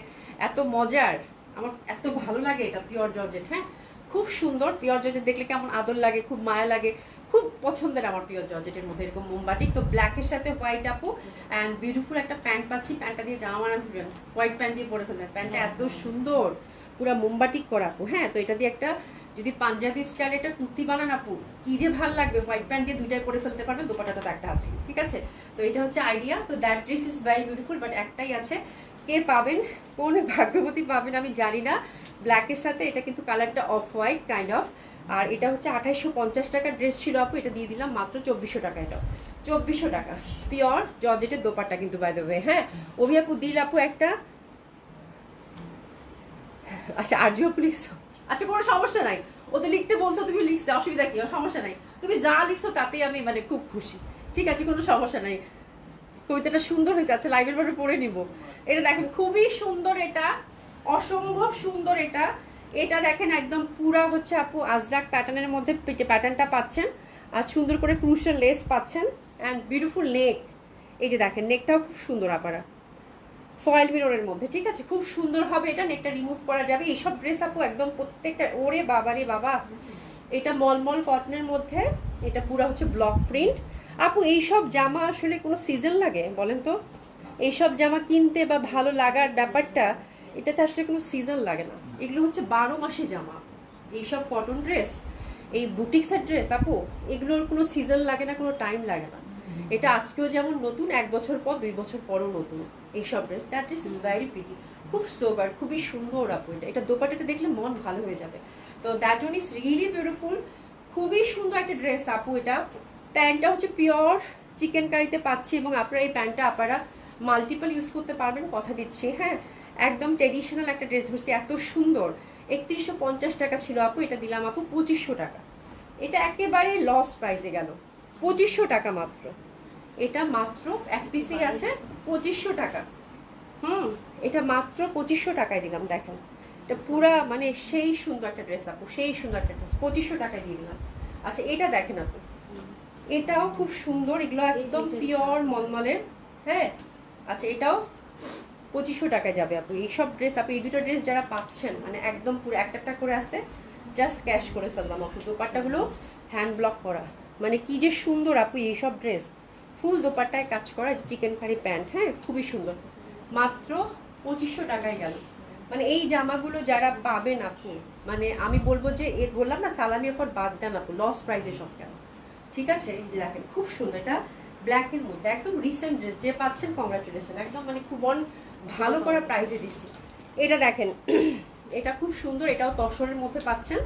এত মজার, আমার এত ভালো লাগে এটা পিওর জর্জেট। হ্যাঁ খুব সুন্দর, পিওর জর্জেট দেখলে কেমন আদর লাগে, খুব মায়া লাগে, খুব পছন্দের আমার পিওর জর্জেটের মধ্যে এরকম মোমবাটিক। তো ব্ল্যাকের সাথে হোয়াইট আপু, অ্যান্ড বিউটিফুল একটা প্যান্ট পাচ্ছি। প্যান্টটা দিয়ে জামা বানান, হোয়াইট প্যান্ট দিয়ে পরে ফেলবেন, প্যান্টটা এত সুন্দর, পুরো মোমবাটিক করা আপু। হ্যাঁ তো এটা দিয়ে একটা যদি পাঞ্জাবি স্টাইল একটা কুর্তি বানান আপু, কি যে ভালো লাগবে, হোয়াইট প্যান্ট দিয়ে দুইটাই পরে ফেলতে পারবে, দোপাট্টাটা তো একটা আছে, ঠিক আছে। তো এটা হচ্ছে আইডিয়া। তো that dress is very beautiful, but একটাই আছে, কে পাবেন, কোন ভাগ্যবতী পাবেন আমি জানি না। ব্ল্যাকের সাথে এটা কিন্তু কালারটা অফ হোয়াইট কাইন্ড অফ। আর এটা হচ্ছে 2850 টাকার ড্রেস ছিল আপু, এটা দিয়ে দিলাম মাত্র 2400 টাকা। এটা 2400 টাকা পিওর জর্জেটের দোপাট্টা কিন্তু বাই দ্য ওয়ে। হ্যাঁ অভি আপু দিল আপু একটা। আচ্ছা আরজিও প্লিজ। আচ্ছা কোনো সমস্যা নাই, ও তো লিখতে বলছো, তুমি লিখছো, অসুবিধা কি? সমস্যা নাই, তুমি যা লিখছো তাতেই আমি মানে খুব খুশি, ঠিক আছে, কোনো সমস্যা নাই। কবিতাটা সুন্দর হয়েছে। আচ্ছা লাইভের পরে পড়ে নিব। এটা দেখেন খুবই সুন্দর, এটা অসম্ভব সুন্দর। এটা এটা দেখেন একদম পুরা হচ্ছে আপু আজরাক প্যাটার্নের মধ্যে প্যাটার্নটা পাচ্ছেন, আর সুন্দর করে ক্রুশাল লেস পাচ্ছেন, অ্যান্ড বিউটিফুল নেক। এই যে দেখেন নেকটাও খুব সুন্দর আপারা, ফয়েল মিররের মধ্যে, ঠিক আছে, খুব সুন্দর হবে এটা। নেকটা রিমুভ করা যাবে। এইসব ড্রেস আপু একদম প্রত্যেকটা, ওরে বাবা রে বাবা, এটা মলমল কটনের মধ্যে, এটা পুরো হচ্ছে ব্লক প্রিন্ট আপু। এইসব জামা আসলে কোনো সিজন লাগে বলেন তো? এইসব জামা কিনতে বা ভালো লাগার ব্যাপারটা, এটাতে আসলে কোনো সিজন লাগে না। এগুলো হচ্ছে 12 মাসে জামা। এইসব কটন ড্রেস, এই বুটিক্সের ড্রেস আপু, এগুলোর কোনো সিজন লাগে না, কোনো টাইম লাগে না। এটা আজকেও যেমন নতুন, 1 বছর পর 2 বছর পরও নতুন এইসব dress. That dress is very pretty, খুব সোবার, খুবই সুন্দর আপু। এটা দোপাট্টাটা দেখলে মন ভালো হয়ে যাবে। তো that one is really beautiful, খুবই সুন্দর একটা ড্রেস আপু। এটা প্যান্টটা হচ্ছে পিওর চিকেন কারিতে পাচ্ছি, এবং আপনারা এই প্যান্টটা আপনারা মাল্টিপল ইউজ করতে পারবেন, কথা দিচ্ছি। হ্যাঁ একদম ট্রেডিশনাল একটা ড্রেস ধরছি, এত সুন্দর। 3150 টাকা ছিল আপু, এটা দিলাম আপু 2500 টাকা। এটা একেবারে লস প্রাইসে গেল, 2500 টাকা মাত্র। এটা মাত্র এক পিসই আছে 2500 টাকা। এটা মাত্র 2500 টাকায় দিলাম। দেখেন এটা পুরা মানে সেই সুন্দর একটা ড্রেস আপু, সেই সুন্দর একটা ড্রেস 2500 টাকায় দিয়ে দিলাম। আচ্ছা এটা দেখেন আপু, এটাও খুব সুন্দর, এগুলো একদম পিওর মলমলের। হ্যাঁ আচ্ছা এটাও 2500 টাকায় যাবে আপু। এইসব ড্রেস আপু, এই দুটো ড্রেস যারা পাচ্ছেন মানে একদম পুরো একটা একটা করে আছে, জাস্ট ক্যাশ করে ফেললাম আপু। দোপাট্টাগুলো হ্যান্ড ব্লক করা, মানে কি যে সুন্দর আপু এইসব ড্রেস, ফুল দোপাট্টায় কাজ করা, চিকেন কারি প্যান্ট। হ্যাঁ খুবই সুন্দর, মাত্র 2500 টাকায় গেল। মানে এই জামাগুলো যারা পাবেন আপু, মানে আমি বলবো যে বললাম না সালামি অফার বাদ দেন আপু, লস প্রাইজে সব কেন। ঠিক আছে এই যে দেখেন খুব সুন্দর, এটা ব্ল্যাক এর মধ্যে একদম রিসেন্ট ড্রেস, যে পাচ্ছেন কংগ্রাচুলেশন, একদম মানে খুব ভালো করে প্রাইজে দিচ্ছি। এটা দেখেন এটা খুব সুন্দর, এটাও তসরের মধ্যে পাচ্ছেন।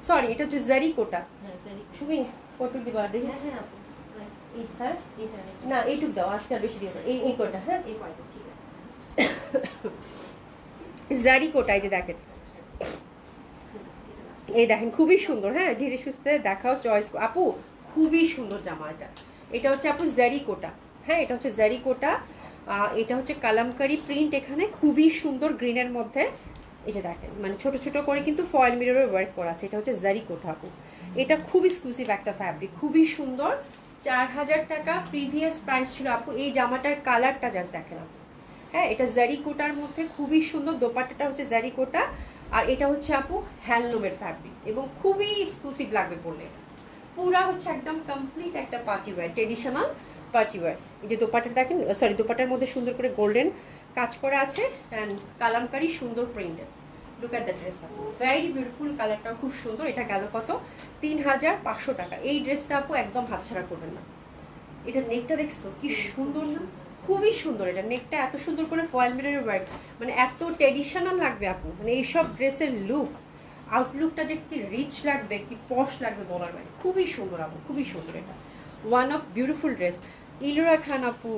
সরি এটা হচ্ছে জারি কোটা। তুমি কটুক দিবা দেখি। না এইটুক দাও, আজকে আর বেশি দিয়ে দাও, এই কোটা। হ্যাঁ এই কয়টা ঠিক আছে। জারি কোটা, এই যে দেখেন, এই দেখেন খুবই সুন্দর। হ্যাঁ ধীরে সুস্থে দেখাও, চয়েস আপু খুবই সুন্দর জামা। এটা এটা হচ্ছে আপু জারি কোটা। হ্যাঁ এটা হচ্ছে জারি কোটা, এটা হচ্ছে কালামকারি প্রিন্ট, এখানে খুবই সুন্দর গ্রিনের মধ্যে। এটা দেখেন মানে ছোট ছোট করে কিন্তু ফয়েল মিররের ওয়ার্ক করা আছে। এটা হচ্ছে জারি কোটা আপু, এটা খুব এক্সক্লুসিভ একটা ফ্যাব্রিক, খুবই সুন্দর। 4000 টাকা প্রিভিয়াস প্রাইস ছিল আপু। এই জামাটার কালারটা জাস্ট দেখেন আপু। হ্যাঁ এটা জারি কোটার মধ্যে খুবই সুন্দর, দোপাট্টাটা হচ্ছে জারি কোটা, আর এটা হচ্ছে আপু হ্যান্ডলুমের ফ্যাব্রিক এবং খুবই এক্সক্লুসিভ লাগবে পরলে। পুরা হচ্ছে একদম কমপ্লিট একটা party wear, traditional party wear. এই যে দোপাট্টা দেখেন, সরি দোপাট্টার মধ্যে সুন্দর করে গোল্ডেন কাজ করা আছে অ্যান্ড কালামকারি সুন্দর printed. Look at the dress আপু, ভেরি বিউটিফুল, কালারটাও খুব সুন্দর। এটা গেল কত? 3500 টাকা। এই ড্রেসটা আপু একদম হাতছাড়া করবেন না। এটা নেকটা দেখছো কি সুন্দর না, খুবই সুন্দর। এটা নেকটা এত সুন্দর করে ফয়েল মিররের ওয়ার্ক, মানে এত ট্রেডিশনাল লাগবে আপু। মানে এইসব ড্রেসের লুক, আউটলুকটা যে কি রিচ লাগবে, কি পশ লাগবে বলার বাইরে, খুবই সুন্দর আপু, খুবই সুন্দর। এটা ওয়ান অফ বিউটিফুল ড্রেস। ইলুরা খান আপু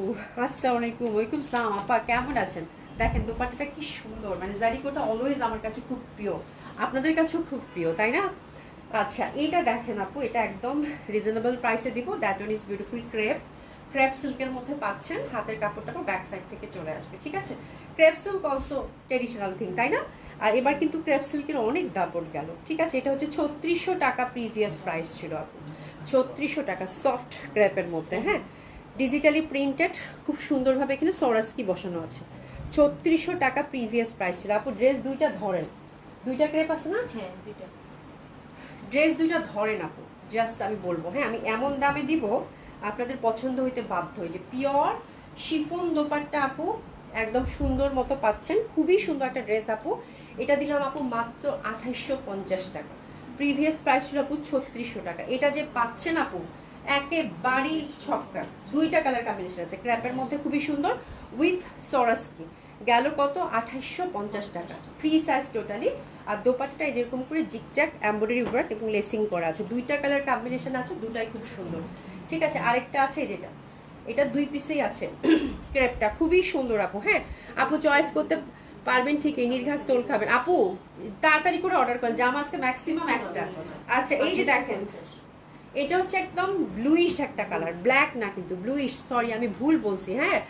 আসসালামু আলাইকুম। ওয়ালাইকুম সালাম আপা, কেমন আছেন? দেখেন দোপাট্টাটা কি সুন্দর, মানে জারিকোটা অলওয়েজ আমার কাছে খুব প্রিয়, আপনাদের কাছেও খুব প্রিয় তাই না? আচ্ছা এটা দেখেন আপু, এটা একদম রিজনেবল প্রাইসে দিব। That one is beautiful crepe, crepe সিল্কের মধ্যে পাচ্ছেন। হাতের কাপড়টা ব্যাক সাইড থেকে চলে আসবে, ঠিক আছে? Crepe silk also traditional thing তাই না? আর এবার কিন্তু ক্রেপ সিল্কের অনেক দাপট গেল, ঠিক আছে? এটা হচ্ছে 3600 টাকা প্রিভিয়াস প্রাইস ছিল আপু, 3600 টাকা সফট ক্রেপের মধ্যে। হ্যাঁ ডিজিটালি প্রিন্টেড, খুব সুন্দরভাবে এখানে সরাসকি বসানো আছে। 3600 টাকা প্রিভিয়াস প্রাইস ছিল আপু। ড্রেস দুইটা ধরেন, দুইটা ক্রেপ আছে না? হ্যাঁ দুইটা ড্রেস দুইটা ধরেন আপু, জাস্ট আমি বলবো। হ্যাঁ আমি এমন দামে দিব আপনাদের পছন্দ হইতে বাধ্য। হই যে পিওর শিফন দোপাট্টা আপু, একদম সুন্দর মতো পাচ্ছেন, খুবই সুন্দর একটা ড্রেস আপু। এটা দিলাম আপু মাত্র 2850 টাকা। প্রিভিয়াস প্রাইস ছিল আপু 3600 টাকা। এটা যে পাচ্ছেন আপু একেবারেই ছক্কা। দুইটা কালার কম্বিনেশন আছে, ক্র্যাপের মধ্যে খুবই সুন্দর উইথ সরাসকি। গেল কত? 2850 টাকা, ফ্রি সাইজ টোটালি। আর দোপাট্টাটা যেরকম করে জিগজ্যাগ এমব্রয়ডারি ওয়ার্ক এবং লেসিং করা আছে। দুইটা কালার কম্বিনেশন আছে, দুটাই খুব সুন্দর, ঠিক আছে? আরেকটা আছে যেটা, এটা দুই পিসেই আছে ক্রেপটা, খুবই সুন্দর আপু। হ্যাঁ আপু চয়েস করতে পারবেন, ঠিক এই নির্ঘাত সোল খাবেন আপু, তাড়াতাড়ি করে অর্ডার করেন, জামা আজকে ম্যাক্সিমাম একটা। আচ্ছা এই যে দেখেন, এটা হচ্ছে একদম ব্লুইশ একটা কালার, ব্ল্যাক না কিন্তু ব্লুইশ, সরি আমি ভুল বলছি। হ্যাঁ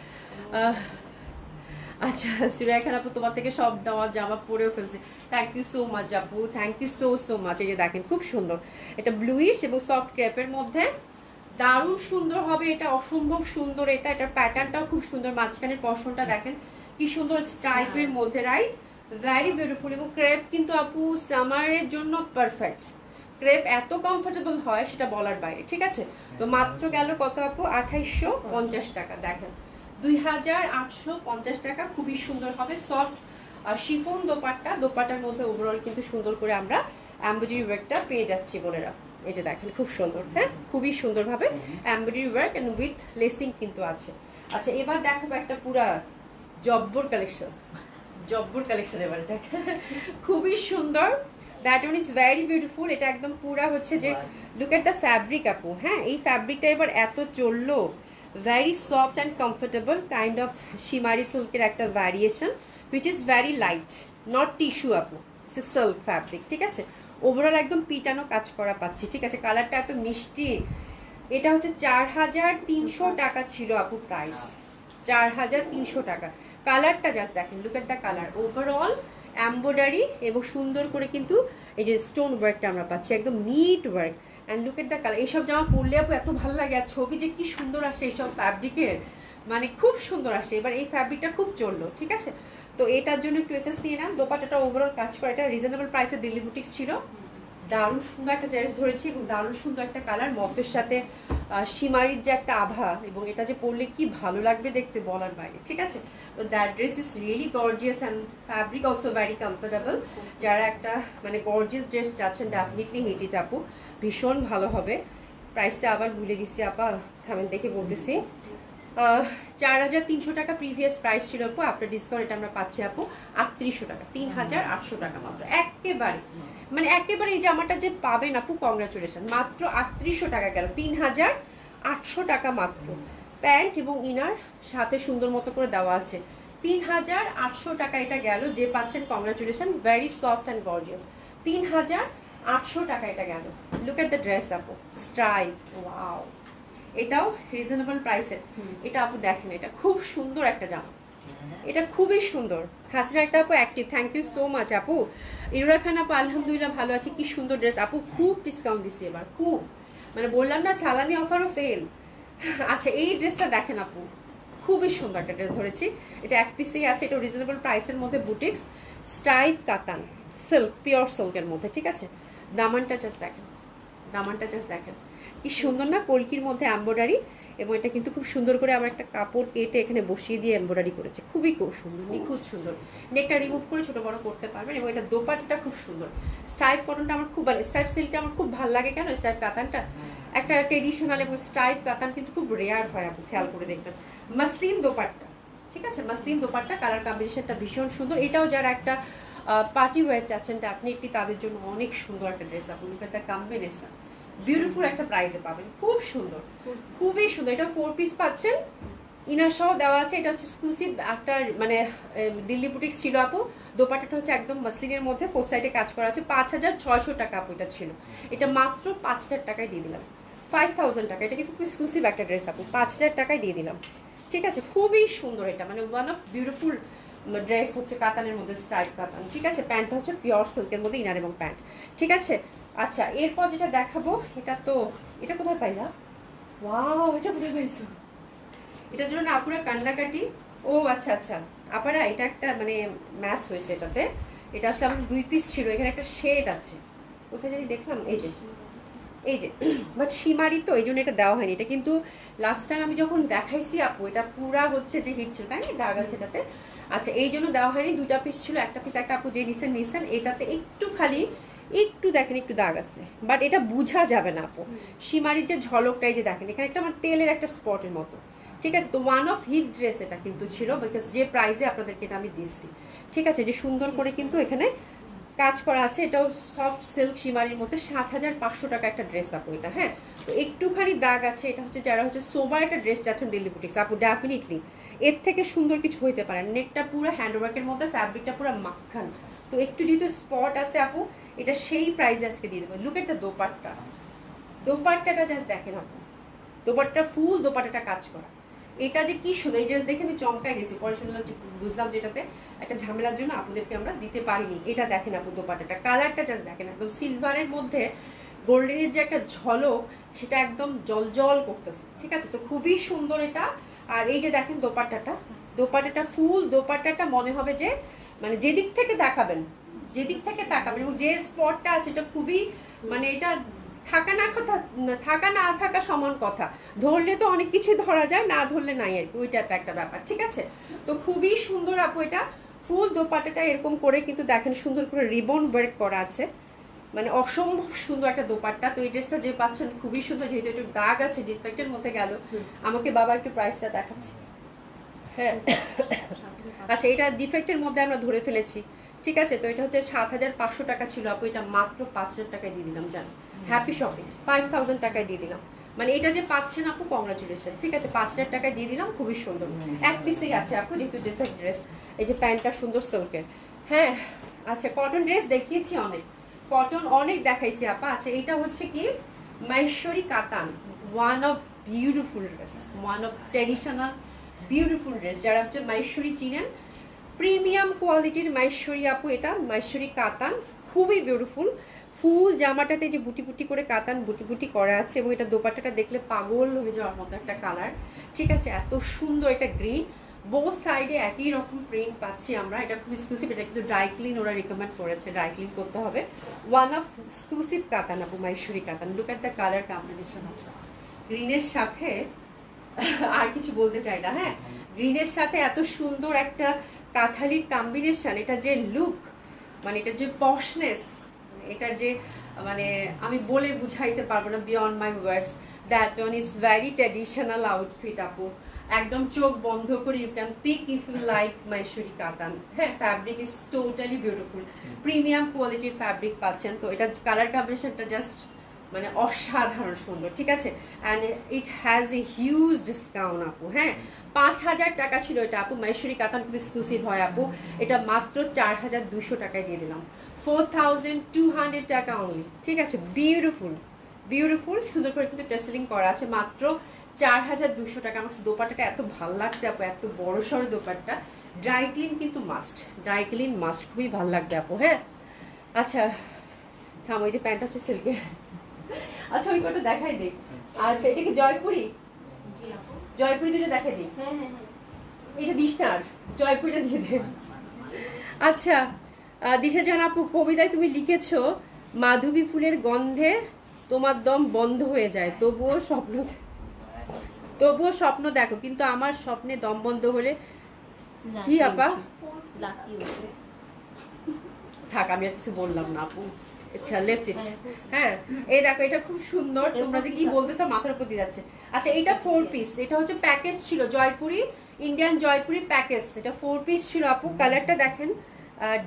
আচ্ছা সুরাইয়া খান আপু, তোমার থেকে সব দেওয়া জামা পরেও ফেলছি, থ্যাংক ইউ সো মাচ আপু, থ্যাংক ইউ সো মাচ। এই যে দেখেন খুব সুন্দর, এটা ব্লুইশ এবং সফট ক্রেপের মধ্যে, দারুণ সুন্দর হবে এটা, অসম্ভব সুন্দর। এটা এটার প্যাটার্নটাও খুব সুন্দর, মাঝখানের পশনটা দেখেন কি সুন্দর স্ট্রাইপের মধ্যে, রাইট? Very beautiful. এবং ক্রেপ কিন্তু আপু সামারের জন্য পারফেক্ট। ক্রেপ এত কমফোর্টেবল হয় সেটা বলার বাইরে, ঠিক আছে? তো মাত্র গেল কত আপু? 2850 টাকা। দেখেন 2850 টাকা, খুবই সুন্দর হবে সফট শিফন দোপাট্টা। দোপাট্টার মধ্যে ওভারঅল কিন্তু সুন্দর করে আমরা এমব্রয়ডারি ওয়ার্কটা পেয়ে যাচ্ছি বোনেরা। এই যে দেখেন খুব সুন্দর, হ্যাঁ খুবই সুন্দরভাবে এমব্রয়ডারি ওয়ার্ক এন্ড উইথ লেসিং কিন্তু আছে। আচ্ছা এবার দেখাবো একটা পুরা জব্বর কালেকশন, জব্বর কালেকশন এবার এটা খুবই সুন্দর। That one is very beautiful. এটা একদম পুরা হচ্ছে যে লুক এট দ্য ফ্যাব্রিক আপু। হ্যাঁ এই ফ্যাব্রিকটা এবার এত চললো, very soft and comfortable, kind of শিমারি সিল্কের একটা variation, which is very light, not tissue আপু, সিল্ক ফ্যাব্রিক, ঠিক আছে? ওভারঅল একদম পিটানো কাজ করা পাচ্ছি, ঠিক আছে? কালারটা এত মিষ্টি, এটা হচ্ছে 4300 টাকা ছিল আপু প্রাইস, 4300 টাকা। কালারটা জাস্ট দেখেন, look at the colour, overall embroidery এবং সুন্দর করে কিন্তু এই যে স্টোন ওয়ার্কটা আমরা পাচ্ছি, একদম neat work. And look at the colour. এইসব জামা পরলে আপু এত ভালো লাগে, আর ছবি যে কি সুন্দর আসে এইসব ফ্যাব্রিকের, মানে খুব সুন্দর আসে। এবার এই ফ্যাব্রিকটা খুব চললো, ঠিক আছে। তো এটার জন্য একটু এসএস নিয়ে নাম। দোপাটাটা ওভারঅল কাজ করে, এটা রিজনেবল প্রাইসে দিল্লি বুটিক্স ছিল। দারুণ সুন্দর একটা চয়েস ধরেছি এবং দারুণ সুন্দর একটা কালার, মফের সাথে সীমারির যে একটা আভা, এবং এটা যে পরলে কি ভালো লাগবে দেখতে বলার বাইরে, ঠিক আছে। তো that dress is really gorgeous and fabric also very comfortable. যারা একটা মানে গর্জিয়াস ড্রেস চাচ্ছেন ডেফিনেটলি হিট ইট আপু, ভীষণ ভালো হবে। প্রাইসটা আবার ভুলে গেছি আপা, থামেন দেখে বলতেছি। 4300 টাকা প্রিভিয়াস প্রাইস ছিল আপু, আপনার ডিসকাউন্ট এটা আমরা পাচ্ছি আপু 3800 টাকা, 3800 টাকা মাত্র। একেবারে মানে একেবারে এই জামাটা যে পাবেন আপু, কংগ্রাচুলেশন, মাত্র 3800 টাকা গেল, 3800 টাকা মাত্র। প্যান্ট এবং ইনার সাথে সুন্দর মতো করে দেওয়া আছে, 3800 টাকা এটা গেল। যে পাচ্ছেন congratulation, very soft and gorgeous, 3800 টাকা এটা গেল। লুক এট দ্য ড্রেস আপু, স্ট্রাইপ, ওয়াও, এটাও রিজনেবল প্রাইসের। এটা আপু দেখেন, এটা খুব সুন্দর একটা জামা, এটা খুবই সুন্দর। হাসিনা একটা আপু active, thank you so much আপু। ইরুরা খান আপু, আলহামদুলিল্লাহ ভালো আছি, কি সুন্দর ড্রেস আপু, খুব ডিসকাউন্ট দিচ্ছি এবার, খুব মানে বললাম না সালামি অফারও ফেল। আচ্ছা এই ড্রেসটা দেখেন আপু, খুবই সুন্দর একটা ড্রেস ধরেছি, এটা এক পিসেই আছে, এটা রিজনেবল প্রাইসের মধ্যে, বুটিক্স স্ট্রাইপ কাতান সিল্ক, পিওর সিল্কের মধ্যে, ঠিক আছে। দামানটা জাস্ট দেখেন, দামানটা জাস্ট দেখেন কি সুন্দর না, কলকির মধ্যে এমব্রয়ডারি, এবং এটা কিন্তু খুব সুন্দর করে আবার একটা কাপড় কেটে এখানে বসিয়ে দিয়ে এমব্রয়ডারি করেছে, খুবই সুন্দর, নিখুঁত সুন্দর। নেকটা রিমুভ করে ছোট বড় করতে পারবেন, এবং এটা দোপাট্টাটা খুব সুন্দর। স্টাইপ কটনটা আমার খুব ভালো, স্টাইপ সিল্কটা আমার খুব ভালো লাগে। কেন? স্টাইপ কাতানটা একটা ট্রেডিশনাল, এবং স্টাইপ কাতান কিন্তু খুব রেয়ার হয়, আপনি খেয়াল করে দেখবেন। মাসলিন দোপাট্টা, ঠিক আছে, মাসলিন দোপাট্টা, কালার কম্বিনেশনটা ভীষণ সুন্দর। এটাও যারা একটা পার্টি ওয়্যার চাচ্ছেন ডেফিনেটলি তাদের জন্য অনেক সুন্দর একটা ড্রেস, আপনি একটা কম্বিনেশন বিউটিফুল একটা প্রাইসে পাবেন, খুব সুন্দর, খুবই সুন্দর। এটা 4 পিস পাচ্ছেন, ইনার সহ দেওয়া আছে। এটা হচ্ছে এক্সক্লুসিভ একটা মানে দিল্লি বুটিক্স ছিল আপু। দোপাট্টাটা হচ্ছে একদম মাসলিনের মধ্যে, 4 সাইডে কাজ করা আছে, 5600 টাকা আপু এটা ছিল। এটা মাত্র 5000 টাকায় দিয়ে দিলাম, 5000 টাকা। এটা কিন্তু খুব এক্সক্লুসিভ একটা ড্রেস আপু, 5000 টাকায় দিয়ে দিলাম, ঠিক আছে। খুবই সুন্দর, এটা মানে ওয়ান অফ বিউটিফুল ড্রেস হচ্ছে কাতানের মধ্যে, স্ট্রাইপ কাতান, ঠিক আছে। প্যান্টটা হচ্ছে পিওর সিল্কের মধ্যে, ইনার এবং প্যান্ট, ঠিক আছে। আচ্ছা এরপর যেটা দেখাবো, এটা তো এটা কোথায় পাইলা? ওয়াও, এটা কোথায় পাইছো? এটার জন্য না আপুরা কান্নাকাটি। ও আচ্ছা আচ্ছা আপারা, এটা একটা মানে ম্যাচ হয়েছে এটাতে। এটা আসলে আমাদের 2 পিস ছিল, এখানে একটা শেড আছে, কোথায় জানি দেখলাম, এই যে এই যে, বাট সীমারি তো এই জন্য এটা দেওয়া হয়নি। এটা কিন্তু লাস্ট টাইম আমি যখন দেখাইছি আপু, এটা পুরা হচ্ছে যে হিট ছিল, তাই না, দাগ আছে এটাতে। আচ্ছা এই জন্য দেওয়া হয়নি, 2টা পিস ছিল, একটা পিস একটা আপু যে নিছেন, এটাতে একটু খালি একটু দেখেন একটু দাগ আছে, বাট এটা বোঝা যাবে না আপু। সীমারির যে ঝলকটাই যে দেখেন, এখানে একটা আমার তেলের একটা স্পটের মতো, ঠিক আছে। তো ওয়ান অফ হিট ড্রেস এটা কিন্তু ছিল, বিকজ যে প্রাইসে আপনাদেরকে এটা আমি দিচ্ছি, ঠিক আছে। যে সুন্দর করে কিন্তু এখানে কাজ করা আছে, এটাও সফট সিল্ক সীমারির মধ্যে, 7500 টাকা একটা ড্রেস আপু এটা। হ্যাঁ, তো একটুখানি দাগ আছে, এটা হচ্ছে যারা হচ্ছে সোবার একটা ড্রেস চাচ্ছেন দিল্লি বুটিক্স আপু, ডেফিনেটলি এর থেকে সুন্দর কিছু হইতে পারে। নেকটা পুরো হ্যান্ডওয়ার্কের মধ্যে, ফ্যাব্রিকটা পুরো মাখন, তো একটু যেহেতু স্পট আছে আপু, এটা সেই প্রাইস আজকে দিয়ে দেবো। লুক এট দ্য দোপাট্টা, দোপাট্টাটা জাস্ট দেখেন আপু, দোপাট্টা ফুল দোপাট্টাটা কাজ করা, এটা যে কি সুন্দর। এই ড্রেস দেখে আমি চমকাই গেছি, পরে শুনলাম যে বুঝলাম যেটাতে একটা ঝামেলার জন্য আপনাদেরকে আমরা দিতে পারিনি। এটা দেখেন আপু দোপাট্টাটা, কালারটা জাস্ট দেখেন, একদম সিলভারের মধ্যে গোল্ডেনের যে একটা ঝলক, সেটা একদম জল করতেছে, ঠিক আছে। তো খুবই সুন্দর এটা। আর এই যে দেখেন দোপাট্টাটা, দোপাট্টাটা ফুল দোপাট্টাটা মনে হবে যে মানে যেদিক থেকে দেখাবেন, যেদিক থেকে তাকাবেন, এবং যে স্পটটা আছে এটা খুবই মানে এটা থাকা না থাকা সমান কথা। ধরলে তো অনেক কিছু ধরা যায়, না ধরলে নাই, আর কি, ওইটা একটা ব্যাপার, ঠিক আছে। তো খুবই সুন্দর আপু এটা, ফুল দোপাট্টাটা এরকম করে কিন্তু দেখেন সুন্দর করে রিবন ওয়ার্ক করা আছে, মানে অসম্ভব সুন্দর একটা দোপাট্টা। তো এই ড্রেসটা যে পাচ্ছেন খুবই সুন্দর, যেহেতু একটু দাগ আছে, ডিফেক্টের মধ্যে গেল। আমাকে বাবা একটু প্রাইসটা দেখাচ্ছে, হ্যাঁ আচ্ছা এটা ডিফেক্টের মধ্যে আমরা ধরে ফেলেছি, ঠিক আছে। তো এটা হচ্ছে 7500 টাকা ছিল আপু, এটা মাত্র 5000 টাকায় দিয়ে দিলাম, জান, হ্যাপি শপিং, 5000 টাকায় দিয়ে দিলাম। মানে এটা যে পাচ্ছেন আপু, কংগ্রাচুলেশন, ঠিক আছে, 5000 টাকায় দিয়ে দিলাম, খুবই সুন্দর। এক পিসেই আছে আপু, যেহেতু ডিফেক্ট ড্রেস। এই যে প্যান্টটা সুন্দর সিল্কের, হ্যাঁ। আচ্ছা কটন ড্রেস দেখিয়েছি অনেক, কটন অনেক দেখাইছি আপা। আচ্ছা এটা হচ্ছে কি মাহেশ্বরী কাতান, one of beautiful dress, one of traditional beautiful dress. যারা হচ্ছে মাহেশ্বরী চিনেন, প্রিমিয়াম কোয়ালিটির মাহেশ্বরী আপু, এটা মাহেশ্বরী কাতান, খুবই বিউটিফুল। ফুল জামাটাতে যে বুটি বুটি করে কাতান বুটি বুটি করা আছে, এবং এটা দোপাট্টাটা দেখলে পাগল হয়ে যাওয়ার মতো একটা কালার। ঠিক আছে, এত সুন্দর, এটা গ্রিন, বোথ সাইডে একই রকম প্রিন্ট পাচ্ছি আমরা। এটা খুব এক্সক্লুসিভ, এটা কিন্তু ড্রাই ক্লিন ওরা রিকমেন্ড করেছে, ড্রাই ক্লিন করতে হবে। ওয়ান অফ এক্সক্লুসিভ কাতান আপু, মাহেশ্বরী কাতান। Look at the colour combination, গ্রিনের সাথে আর কিছু বলতে চাই না। হ্যাঁ, গ্রিনের সাথে এত সুন্দর একটা কাঁঠালির কম্বিনেশন, এটা যে লুক, মানে এটার যে পশনেস, এটার যে মানে আমি বলে বুঝাইতে পারবো না, beyond my words. That one is very traditional outfit আপু, একদম চোখ বন্ধ করে you can pick if you like Maheshwari katan. হ্যাঁ, fabric is totally beautiful, premium কোয়ালিটির ফ্যাব্রিক পাচ্ছেন। তো এটা কালার কম্বিনেশনটা জাস্ট মানে অসাধারণ সুন্দর। ঠিক আছে, and it has a huge discount আপু। হ্যাঁ, 5,000 টাকা ছিল এটা আপু, মাহেশ্বরী কাতান খুব এক্সক্লুসিভ হয় আপু। এটা মাত্র 4,200 টাকায় দিয়ে দিলাম, 4,200 টাকা অনলি। ঠিক আছে, বিউটিফুল বিউটিফুল, সুন্দর করে কিন্তু টেসেলিং করা আছে, মাত্র 4,200 টাকা। আমার দোপাট্টাটা এত ভালো লাগছে আপু, এত বড় সড়ো দোপাট্টা। ড্রাই ক্লিন কিন্তু মাস্ট, ড্রাই ক্লিন মাস্ট, খুবই ভালো লাগবে আপু। হ্যাঁ, আচ্ছা থাম, ওই যে প্যান্ট হচ্ছে সিল্কের। আচ্ছা ওই কটা দেখাই দিই। আচ্ছা এটা কি জয়পুরি? জয়পুরি দুটো দেখাই দিই। এটা দিস না, আর জয়পুরিটা দিয়ে দে। আচ্ছা দিশা জান আপু, কবিতায় তুমি লিখেছো মাধবী ফুলের গন্ধে তোমার দম বন্ধ হয়ে যায়, তবুও স্বপ্ন দেখো, কিন্তু আমার স্বপ্নে দম বন্ধ হলে কি আপা? থাক, আমি আর কিছু বললাম না আপু। আচ্ছা লেফট ইট। হ্যাঁ, এই দেখো, এটা খুব সুন্দর, তোমরা যে কি বলতেছো মাথার উপর দিয়ে যাচ্ছে। আচ্ছা এটা 4 পিস, এটা হচ্ছে প্যাকেজ ছিল, জয়পুরি ইন্ডিয়ান জয়পুরি প্যাকেজ, এটা 4 পিস ছিল আপু। কালারটা দেখেন,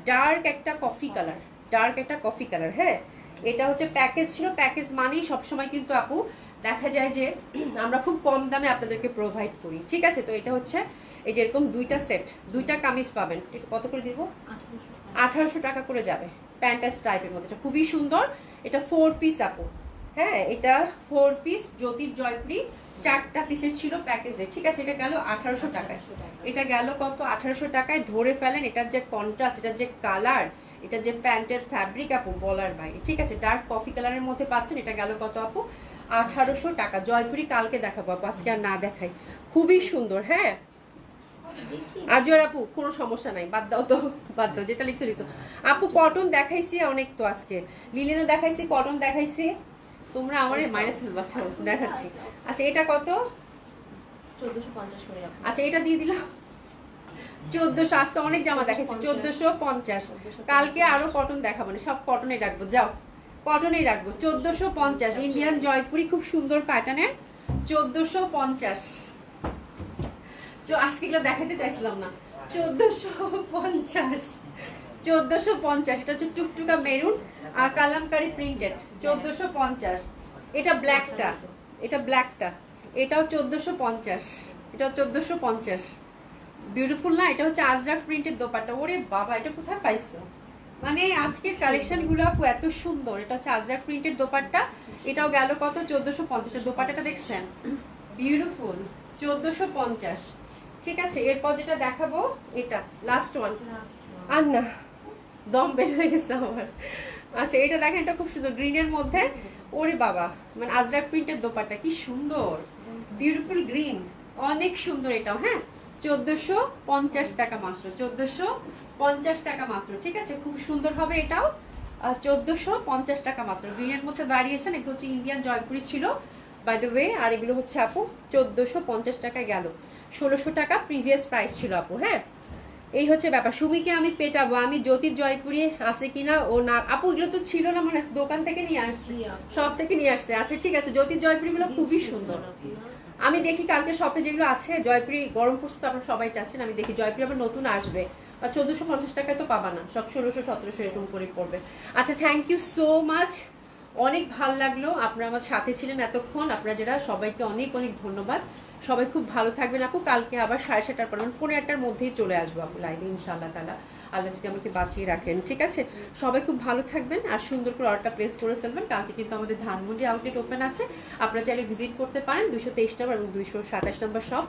ডার্ক একটা কফি কালার, ডার্ক একটা কফি কালার। হ্যাঁ, এটা হচ্ছে প্যাকেজ ছিল, প্যাকেজ মানেই সবসময় কিন্তু আপু দেখা যায় যে আমরা খুব কম দামে আপনাদেরকে প্রোভাইড করি। ঠিক আছে, তো এটা হচ্ছে এই যে এরকম দুইটা সেট, দুইটা কামিজ পাবেন। এটা কত করে দিব? 1800 টাকা করে যাবে, প্যান্টাস টাইপের মধ্যে, এটা খুবই সুন্দর। এটা 4 পিস আপু। হ্যাঁ, এটা 4 পিস জ্যোতির জয়পুরি, 4টা পিসের ছিল প্যাকেজে। ঠিক আছে, এটা গেল 1800 টাকায়। এটা গেল কত? 1800 টাকায়। ধরে ফেলেন, এটার যে কন্ট্রাস্ট, এটার যে কালার, এটা যে প্যান্টের ফ্যাব্রিক আপু বলার বাইরে। ঠিক আছে, ডার্ক কফি কালারের মধ্যে পাচ্ছেন। এটা গেল কত আপু? 1800 টাকা। জয়পুরি কালকে দেখাবো আপু, আজকে আর না দেখাই, খুবই সুন্দর। হ্যাঁ, আর জোর আপু কোনো সমস্যা নাই, বাদ দাও তো, বাদ দাও, যেটা লিখছো লিখছো আপু। কটন দেখাইছি অনেক তো আজকে, লিলেনও দেখাইছি, কটন দেখাইছি, তোমরা আমার মাইনে ফেলবা, দেখাচ্ছি। আচ্ছা এটা কত? 1450 করে। আচ্ছা এটা দিয়ে দিলাম 1400। আজকে অনেক জামা দেখাইছি, 1450। কালকে আরো কটন দেখাবো না, সব কটনে রাখবো, যাও কটনেই রাখবো। 1450 ইন্ডিয়ান জয়পুরি, খুব সুন্দর প্যাটার্নের, 1450। আজকে এগুলো দেখাতে চাইছিলাম না। 1450, 1450। এটা হচ্ছে টুকটুকা মেরুন আর কালামকারি প্রিন্টেড, 1450। এটা ব্ল্যাকটা, এটা ব্ল্যাকটা, এটাও 1450, এটাও 1450। বিউটিফুল না? এটা হচ্ছে আজরাক প্রিন্টেড দোপাট্টা। ওরে বাবা, এটা কোথায় পাইছো? মানে আজকের কালেকশন গুলো আপু এত সুন্দর। এটা হচ্ছে আজরাক প্রিন্টেড দোপাট্টা, এটাও গেল কত? 1450। দোপাট্টাটা দেখছেন, বিউটিফুল, 1450। ঠিক আছে, এরপর যেটা দেখাবো এটা লাস্ট ওয়ান, আর না দম বের হয়ে গেছে আমার। আচ্ছা এটা দেখেন, এটা খুব সুন্দর গ্রিনের মধ্যে। ওরে বাবা, মানে আজরাক প্রিন্টের দোপাট্টা, কি সুন্দর, বিউটিফুল গ্রিন, অনেক সুন্দর এটাও। হ্যাঁ, 1450 টাকা মাত্র, 1450 টাকা মাত্র। ঠিক আছে, খুব সুন্দর হবে এটাও, 1450 টাকা মাত্র। গ্রিনের মধ্যে ভ্যারিয়েশন, এটা হচ্ছে ইন্ডিয়ান জয়পুরি ছিল বাই দ্য ওয়ে, আর এগুলো হচ্ছে আপু 1450 টাকায় গেল। 1600 টাকা প্রিভিয়াস প্রাইস ছিল আপু। হ্যাঁ, এই হচ্ছে ব্যাপার। সুমিকে আমি পেটাবো, আমি জ্যোতির জয়পুরি আছে কিনা ও না আপু, এগুলো তো ছিল না, মানে দোকান থেকে নিয়ে আসছি, সব থেকে নিয়ে আসছে। আচ্ছা ঠিক আছে, জ্যোতির জয়পুরি গুলো খুবই সুন্দর। আমি দেখি কালকে শপে যেগুলো আছে, জয়পুরি গরম পড়ছে তো আপনারা সবাই চাচ্ছেন, আমি দেখি জয়পুরি আবার নতুন আসবে, আর 1450 টাকায় তো পাবা না, সব 1600 1700 এরকম করে পড়বে। আচ্ছা থ্যাংক ইউ সো মাচ, অনেক ভালো লাগলো আপনারা আমার সাথে ছিলেন এতক্ষণ। আপনারা যারা, সবাইকে অনেক অনেক ধন্যবাদ। সবাই খুব ভালো থাকবেন আপু, কালকে আবার 7:30টার পর 7:45টার মধ্যেই চলে আসবো আপু লাইভে ইনশাআল্লাহ তাআলা, আল্লাহ যদি আমাকে বাঁচিয়ে রাখেন। ঠিক আছে, সবাই খুব ভালো থাকবেন আর সুন্দর করে অর্ডারটা প্লেস করে ফেলবেন। কালকে কিন্তু আমাদের ধানমন্ডি আউটলেট ওপেন আছে, আপনারা চাইলে ভিজিট করতে পারেন 223 নম্বর এবং 227 নম্বর সব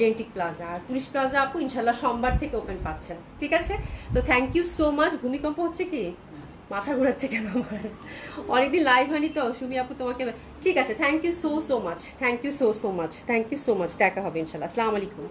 জেন্টিক প্লাজা। আর পুলিশ প্লাজা আপু ইনশাআল্লাহ সোমবার থেকে ওপেন পাচ্ছেন। ঠিক আছে, তো থ্যাংক ইউ সো মাচ। ভূমিকম্প হচ্ছে কি, মাথা ঘোরাচ্ছে কেন আমার, অনেকদিন লাইভ হয়নি তো সুমি আপু তোমাকে। ঠিক আছে, thank you so much, thank you so much, thank you so much. দেখা হবে ইনশাআল্লাহ। আসসালামু আলাইকুম।